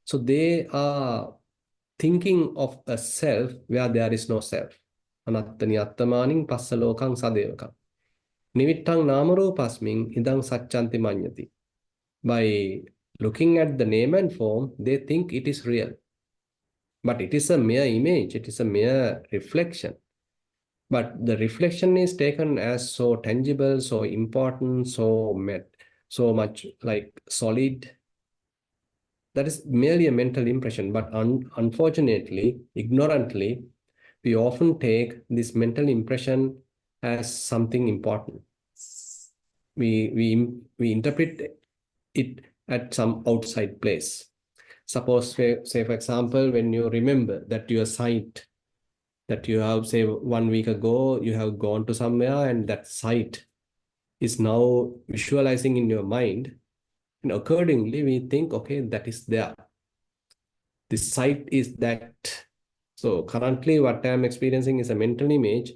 so they are thinking of a self where there is no self. Anattani attamaning passalokang sadevakang. Nimittang namarupasmin idang satchanti manyati. By looking at the name and form, they think it is real. But it is a mere image, it is a mere reflection. But the reflection is taken as so tangible, so important, so much like solid. That is merely a mental impression. But unfortunately, ignorantly, we often take this mental impression as something important. We interpret it at some outside place. Suppose, say for example, when you remember that your sight, that you have, say, 1 week ago, you have gone to somewhere and that sight is now visualizing in your mind. And accordingly, we think, okay, that is there. This sight is that. So currently what I am experiencing is a mental image,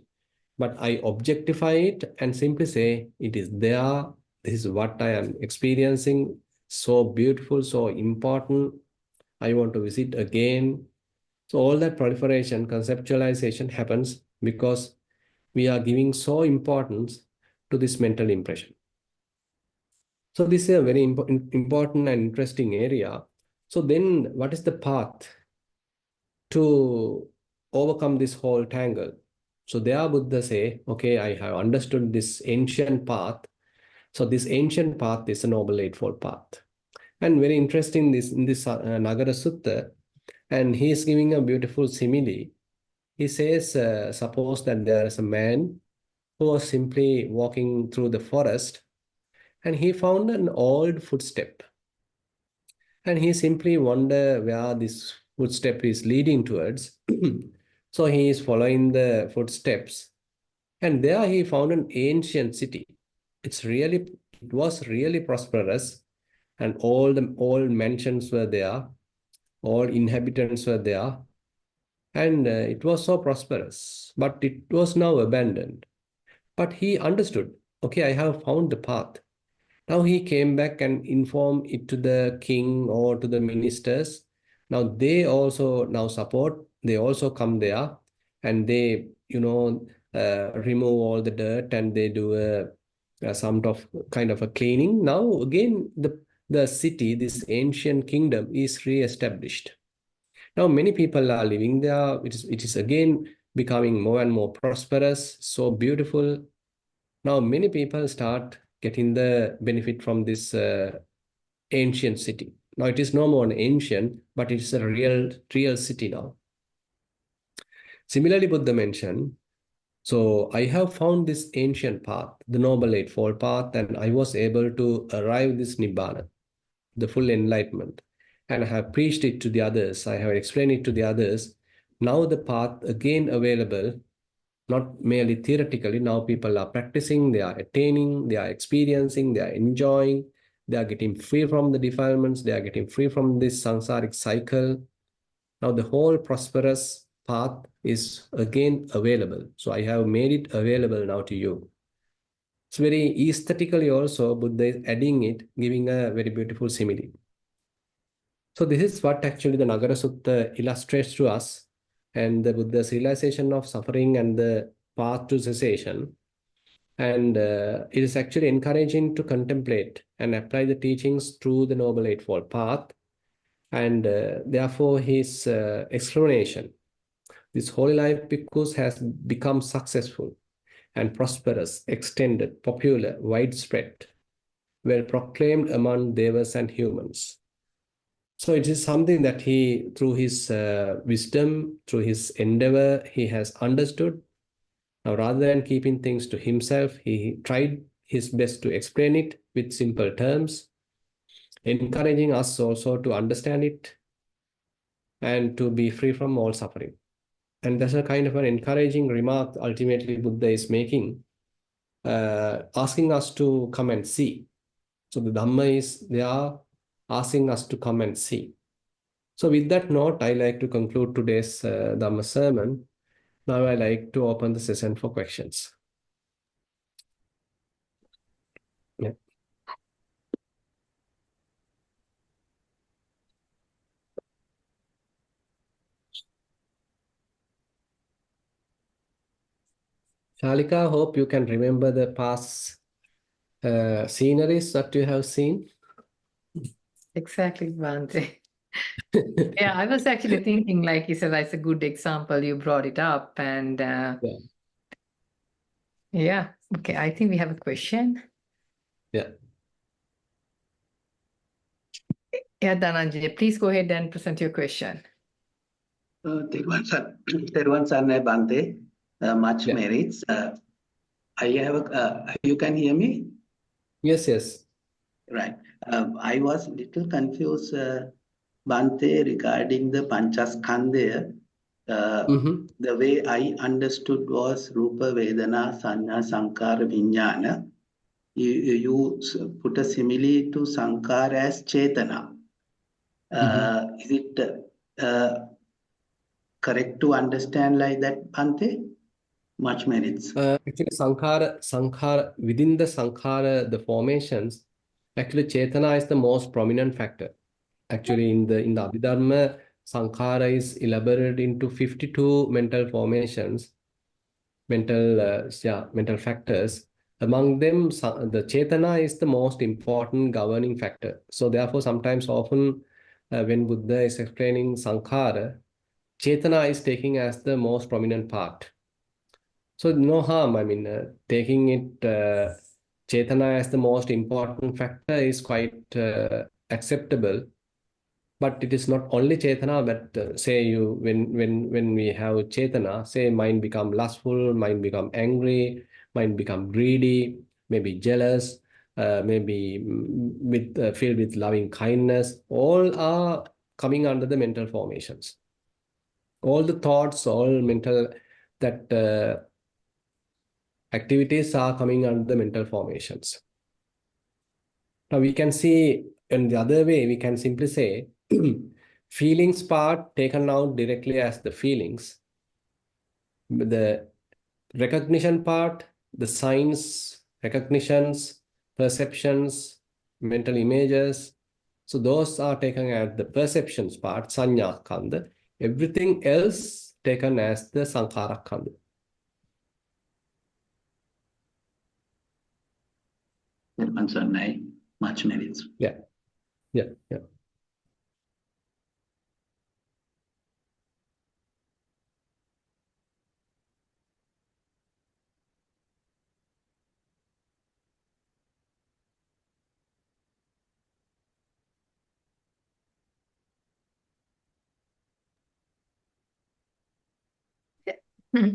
but I objectify it and simply say, it is there. This is what I am experiencing. So beautiful, so important. I want to visit again. So all that proliferation, conceptualization happens because we are giving so importance to this mental impression. So this is a very important and interesting area. So then what is the path to overcome this whole tangle? So there Buddha say, okay, I have understood this ancient path. So this ancient path is a Noble Eightfold Path. And very interesting, this in this Nagara Sutta, and he is giving a beautiful simile. He says, suppose that there is a man who was simply walking through the forest and he found an old footstep. And he simply wondered where this footstep is leading towards. So he is following the footsteps. And there he found an ancient city. It was really prosperous, and all the old mansions were there, all inhabitants were there, and it was so prosperous, but it was now abandoned. But he understood, okay, I have found the path. Now he came back and informed it to the king or to the ministers. Now they also now support. They also come there and they, remove all the dirt and they do some of kind of a cleaning. Now again, the city, this ancient kingdom, is re-established. Now many people are living there. It is again becoming more and more prosperous, so beautiful. Now many people start getting the benefit from this ancient city. Now it is no more an ancient, but it's a real city now. Similarly, Buddha mentioned, so I have found this ancient path, the Noble Eightfold Path, and I was able to arrive this Nibbana, the full enlightenment. And I have preached it to the others. I have explained it to the others. Now the path again available, not merely theoretically. Now people are practicing, they are attaining, they are experiencing, they are enjoying, they are getting free from the defilements, they are getting free from this samsaric cycle. Now the whole prosperous path is again available. So I have made it available now to you. It's very aesthetically also, Buddha is adding it, giving a very beautiful simile. So this is what actually the Nagara Sutta illustrates to us, and the Buddha's realization of suffering and the path to cessation. And it is actually encouraging to contemplate and apply the teachings through the Noble Eightfold Path. And therefore, his explanation, this holy life bhikkhus has become successful and prosperous, extended, popular, widespread, well proclaimed among devas and humans. So it is something that he, through his wisdom, through his endeavor, he has understood. Now, rather than keeping things to himself, he tried his best to explain it with simple terms, encouraging us also to understand it and to be free from all suffering. And that's a kind of an encouraging remark ultimately Buddha is making, asking us to come and see. So the Dhamma is, they are asking us to come and see. So with that note, I like to conclude today's Dhamma sermon. Now I like to open the session for questions. Yeah. Shalika, hope you can remember the past sceneries that you have seen. Exactly, Bhante. Yeah, I was actually thinking, like you said, that's a good example. You brought it up, and Yeah. yeah, okay. I think we have a question. Yeah. Yeah, Dhananjay, please go ahead and present your question. Thero and Bante, much Yeah. merits. I have you can hear me? Yes, yes. Right. I was a little confused, Bante, regarding the Panchaskandha. Mm-hmm. The way I understood was Rupa, Vedana, Sanya, Sankara, Vijnana. You put a simile to Sankara as Chetana. Mm-hmm. Is it correct to understand like that, Bante? Much merits. Actually, within the Sankhara, the formations, actually Chetana is the most prominent factor. Actually, in the Abhidharma, Sankhara is elaborated into 52 mental formations, mental factors. Among them, the Chetana is the most important governing factor. So therefore, sometimes often when Buddha is explaining Sankhara, Chetana is taking as the most prominent part. So no harm. I mean, taking it Chetana as the most important factor is quite acceptable. But it is not only Chetana, but say you when we have Chetana, say mind become lustful, mind become angry, mind become greedy, maybe jealous, maybe with filled with loving kindness. All are coming under the mental formations. All the thoughts, all mental that activities are coming under the mental formations. Now we can see in the other way, we can simply say feelings part taken out directly as the feelings. The recognition part, the signs recognitions, perceptions, mental images. So those are taken as the perceptions part, sanya kanda. Everything else taken as the sankhara kanda. Much merits. Yeah.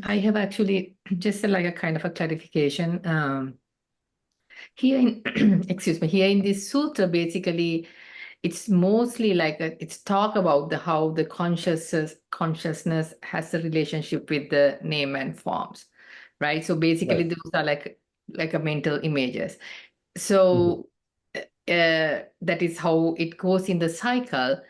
I have actually just like a kind of a clarification. Here in, excuse me, here in this sutra, basically, it's mostly like it's talk about the how the consciousness has a relationship with the name and forms, right? So basically, Right. those are like a mental images. Mhm. So that is how it goes in the cycle.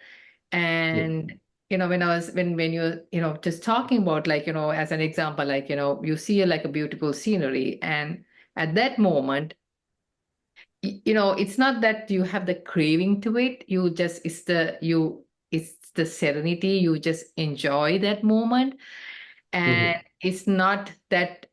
Yeah. And when I was when you're just talking about, like, as an example, like, you see like a beautiful scenery, and at that moment, it's not that you have the craving to it. You just it's the serenity. You just enjoy that moment. And Mhm. it's not that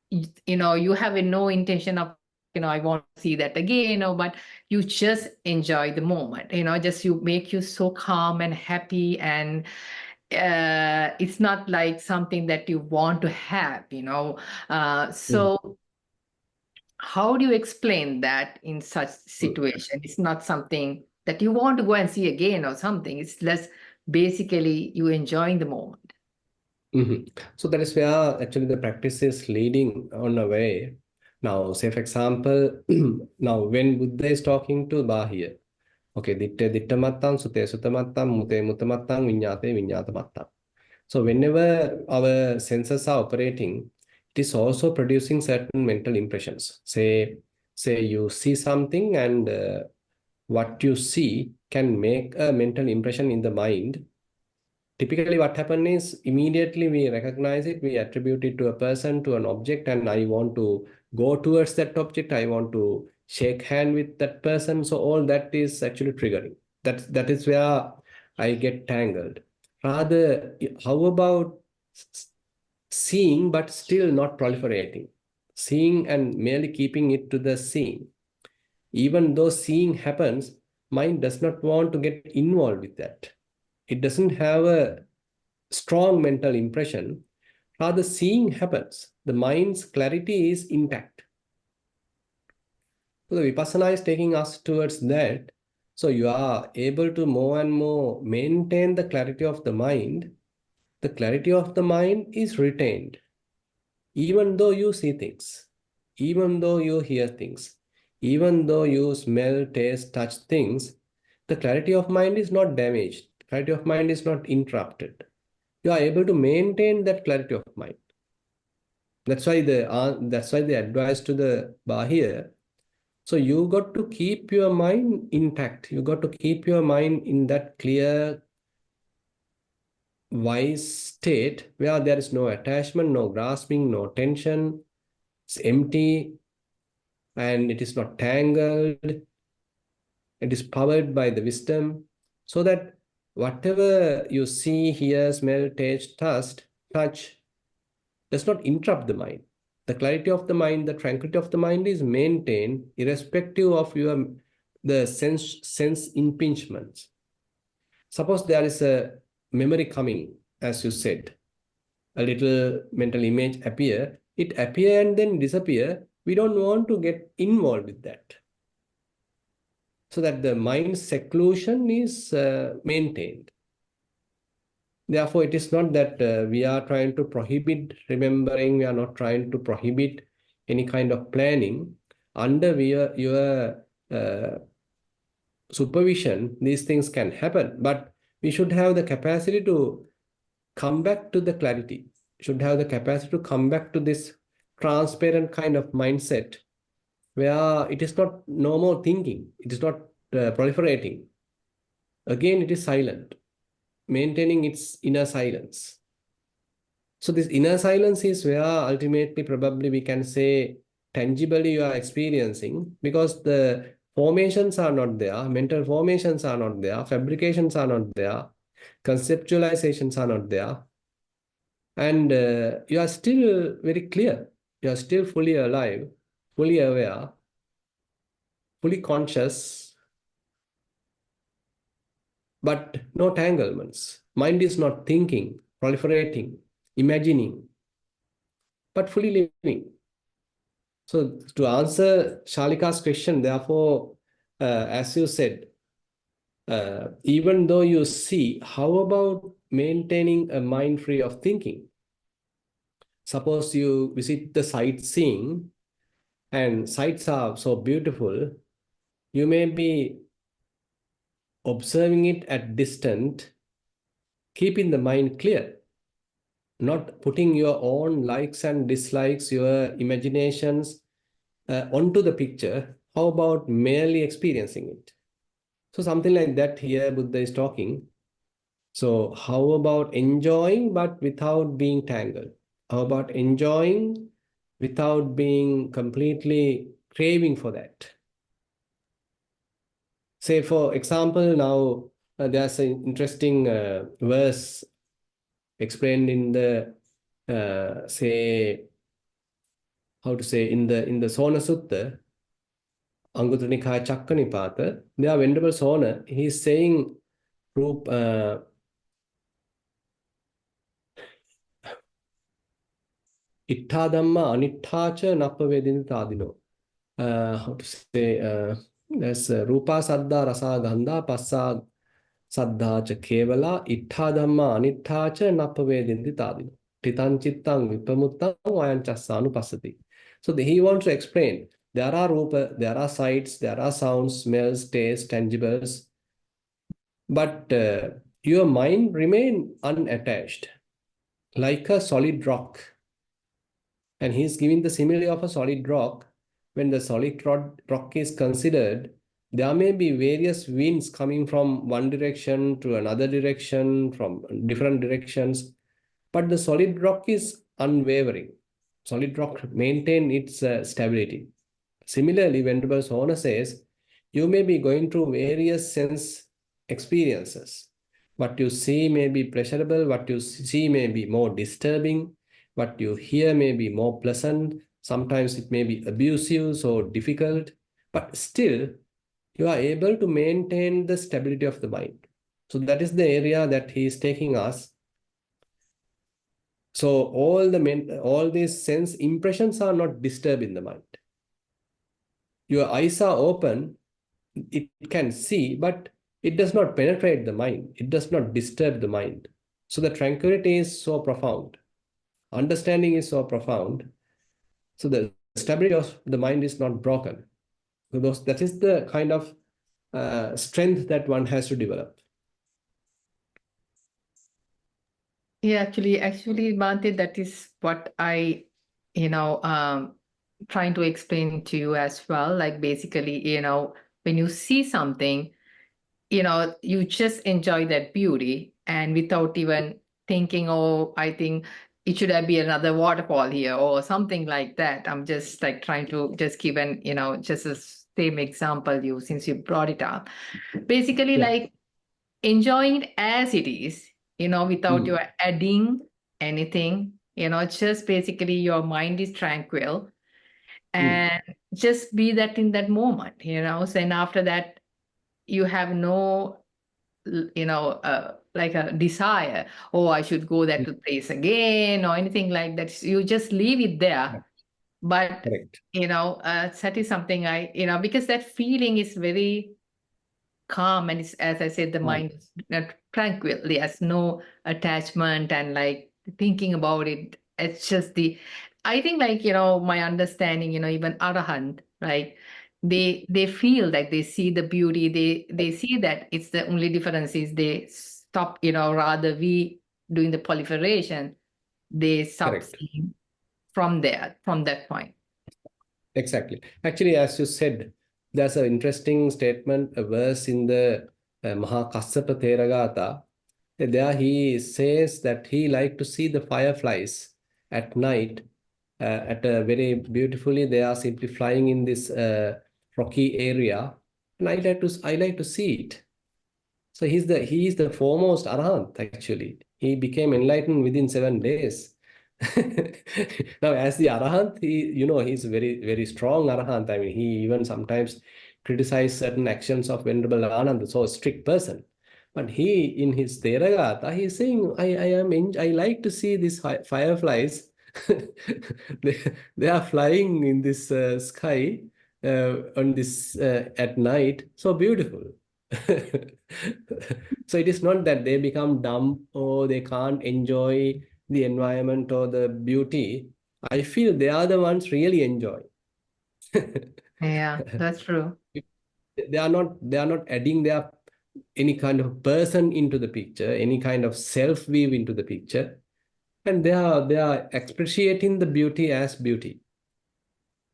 you have no intention of, I want to see that again, but you just enjoy the moment, just you make you so calm and happy. And it's not like something that you want to have. Mhm. So how do you explain that in such Mhm. situation? It's not something that you want to go and see again or something. It's less basically you enjoying the moment. Mhm. So that is where actually the practice is leading on a way. Now, say for example, now when Buddha is talking to Bahir, okay, ditte ditta mattam, sute sutta mattam, mute mutta mattam, vinyate vinyata mattam. So whenever our senses are operating, it is also producing certain mental impressions. Say you see something, and what you see can make a mental impression in the mind. Typically what happens is immediately we recognize it, we attribute it to a person, to an object, and I want to go towards that object, I want to shake hand with that person. So all that is actually triggering. That is where I get tangled. Rather, how about seeing but still not proliferating? Seeing and merely keeping it to the seeing. Even though seeing happens, mind does not want to get involved with that. It doesn't have a strong mental impression. Rather, seeing happens. The mind's clarity is intact. So the Vipassana is taking us towards that. So you are able to more and more maintain the clarity of the mind. The clarity of the mind is retained, even though you see things, even though you hear things, even though you smell, taste, touch things. The clarity of mind is not damaged. Clarity of mind is not interrupted. You are able to maintain that clarity of mind. That's why the advice to the Bahir. So you got to keep your mind intact. You got to keep your mind in that clear, wise state where there is no attachment, no grasping, no tension. It's empty and it is not tangled. It is powered by the wisdom, so that whatever you see, hear, smell, taste, touch does not interrupt the mind. The clarity of the mind, the tranquility of the mind is maintained irrespective of the sense impingements. Suppose there is a memory coming, as you said, a little mental image appear, it appear and then disappear. We don't want to get involved with that, so that the mind's seclusion is maintained. Therefore, it is not that we are trying to prohibit remembering, we are not trying to prohibit any kind of planning. Under your supervision, these things can happen, but we should have the capacity to come back to the clarity, should have the capacity to come back to this transparent kind of mindset where it is not no more thinking, it is not proliferating. Again, it is silent, maintaining its inner silence. So this inner silence is where ultimately probably we can say tangibly you are experiencing, because the formations are not there, mental formations are not there, fabrications are not there, conceptualizations are not there, and you are still very clear. You are still fully alive, fully aware, fully conscious, but no tanglements. Mind is not thinking, proliferating, imagining, but fully living. So to answer Shalika's question, therefore, as you said, even though you see, how about maintaining a mind free of thinking? Suppose you visit the sightseeing and sights are so beautiful, you may be observing it at distant, keeping the mind clear, not putting your own likes and dislikes, your imaginations onto the picture. How about merely experiencing it? So something like that here Buddha is talking. So how about enjoying but without being tangled? How about enjoying without being completely craving for that? Say, for example, now there's an interesting verse explained in the say, how to say, in the Sona Sutta, Anguttara Nikaya Chakka Nipata. There, Venerable Sona, he's saying, Ittha Dhamma Anitthacha Nappavedini Tadino. How to say, there's Rupa Saddha Rasa Gandha Passa Saddha Cha Kevala Ittha Dhamma Anitthacha Nappavedini Tadino. Titan Chittang Vipamuttam Vayanchasanu Pasati. So he wants to explain, there are rupa, there are sights, there are sounds, smells, tastes, tangibles, but your mind remain unattached, like a solid rock. And he's giving the simile of a solid rock. When the solid rock is considered, there may be various winds coming from one direction to another direction, from different directions, but the solid rock is unwavering. Solid rock maintain its stability. Similarly, Venerable Sona says, you may be going through various sense experiences. What you see may be pleasurable, what you see may be more disturbing, what you hear may be more pleasant, sometimes it may be abusive, so difficult, but still you are able to maintain the stability of the mind. So that is the area that he is taking us. So all these sense impressions are not disturbing the mind. Your eyes are open, it can see, but it does not penetrate the mind. It does not disturb the mind. So the tranquility is so profound. Understanding is so profound. So the stability of the mind is not broken. So that is the kind of strength that one has to develop. Yeah, actually, Bhante, that is what I, trying to explain to you as well. Like basically, when you see something, you just enjoy that beauty and without even thinking, oh, I think it should be another waterfall here or something like that. I'm just like trying to just give an, just a same example since you brought it up. Basically, Yeah. like enjoying it as it is, without you adding anything, it's just basically your mind is tranquil and just be that in that moment, So, and after that, you have no, like a desire, oh, I should go that place again or anything like that. You just leave it there. But, Correct. that is something because that feeling is very calm and it's, as I said, the mind is tranquil. There's no attachment and like thinking about it. It's just I think like, my understanding, even Arahant, right? They feel like they see the beauty. They see that it's the only difference is they stop, rather we doing the proliferation, they stop Correct. seeing from there, from that point. Exactly. Actually, as you said, there's an interesting statement, a verse in the Maha Kassapa Theragatha. There he says that he liked to see the fireflies at night at a very beautifully. They are simply flying in this rocky area, and I like to see it. So he is the foremost arahant actually. He became enlightened within 7 days. Now, as the arahant, he's very strong arahant. I mean, he even sometimes criticized certain actions of Venerable Ananda, so a strict person. But he, in his Theragatha, he's saying, I like to see these fireflies. they, they are flying in this sky on this at night, so beautiful. So it is not that they become dumb or they can't enjoy the environment or the beauty. I feel they are the ones really enjoy. Yeah, that's true. They are not adding their any kind of person into the picture, any kind of self weave into the picture, and they are appreciating the beauty as beauty.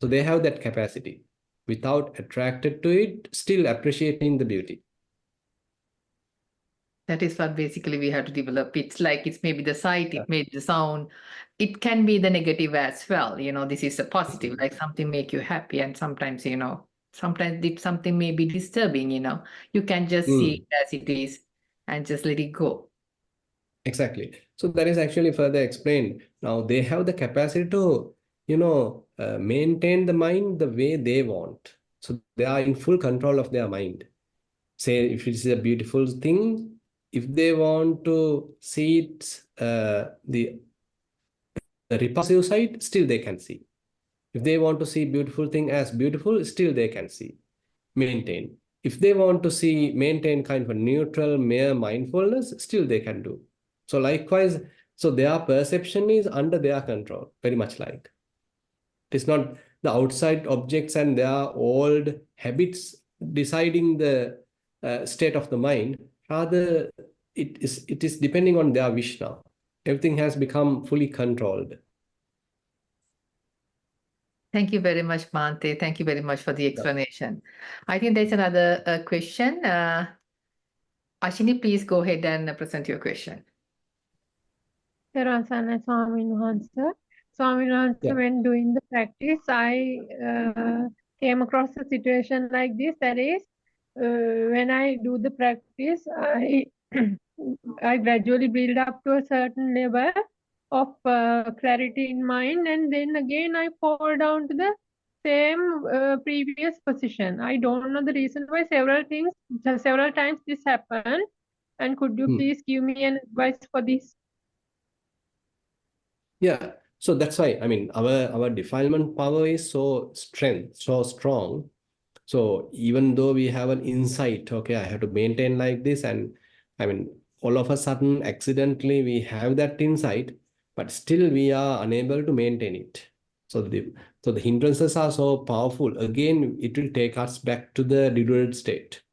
So they have that capacity without attracted to it, still appreciating the beauty. That is what basically we have to develop. It's like it's maybe the sight, it may be the sound. It can be the negative as well. This is a positive, like something make you happy, and sometimes, sometimes something may be disturbing, You can just see Mm. it as it is and just let it go. Exactly. So that is actually further explained. Now they have the capacity to, maintain the mind the way they want. So they are in full control of their mind. Say if it is a beautiful thing, if they want to see it, the repulsive side, still they can see. If they want to see beautiful thing as beautiful, still they can see. Maintain. If they want to see maintain kind of a neutral mere mindfulness, still they can do. So likewise, so their perception is under their control, very much like. It is not the outside objects and their old habits deciding the state of the mind. Rather, it is depending on their wish now. Everything has become fully controlled. Thank you very much, Bhante. Thank you very much for the Yeah. explanation. I think there's another question. Ashini, please go ahead and present your question. Thero Swami Nuhansa. Swami Yeah. Nuhansa, when doing the practice, I came across a situation like this. That is, when I do the practice, I gradually build up to a certain level of clarity in mind, and then again I fall down to the same previous position. I don't know the reason why. Several times this happened. And could you Hmm. please give me an advice for this? Yeah. So that's why, I mean, our defilement power is so strong. So even though we have an insight, okay, I have to maintain like this, and I mean, all of a sudden, accidentally, we have that insight, but still we are unable to maintain it. So the hindrances are so powerful. Again, it will take us back to the deluded state.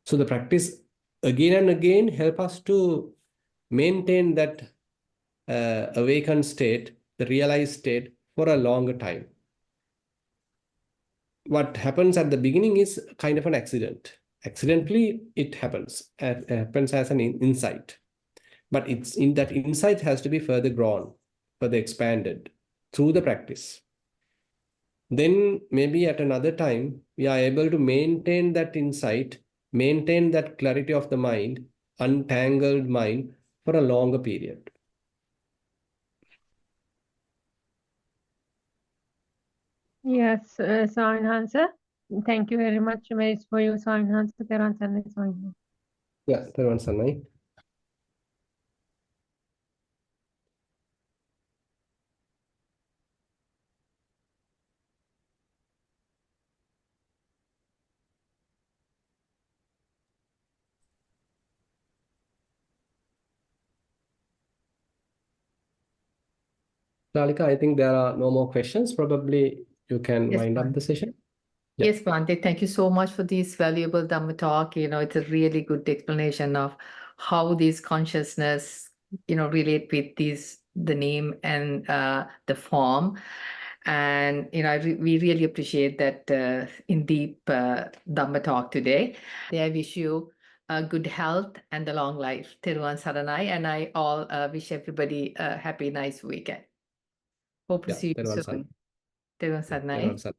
So the practice again and again help us to maintain that awakened state, the realized state for a longer time. What happens at the beginning is kind of an accident. Accidentally, it happens. It happens as an insight. But it's in that insight has to be further grown, further expanded through the practice. Then maybe at another time, we are able to maintain that insight, maintain that clarity of the mind, untangled mind for a longer period. Yes, Swami Hansa. Thank you very much, Maris, for you, Swami Hansa. Thero Swami Nuhansa. Yeah, Thero Sanai. Lalika, I think there are no more questions. Probably you can Yes, wind up Bhante. the session. Yeah. Yes, Bhante, thank you so much for this valuable Dhamma talk. It's a really good explanation of how this consciousness, relate with the name and the form. And, we really appreciate that in deep Dhamma talk today. I wish you good health and a long life. Thiruvan Saranai, and I all wish everybody a happy, nice weekend. Hope to Yeah, see you Theruvan soon. San. Tevan Sadnai. Theruvan San.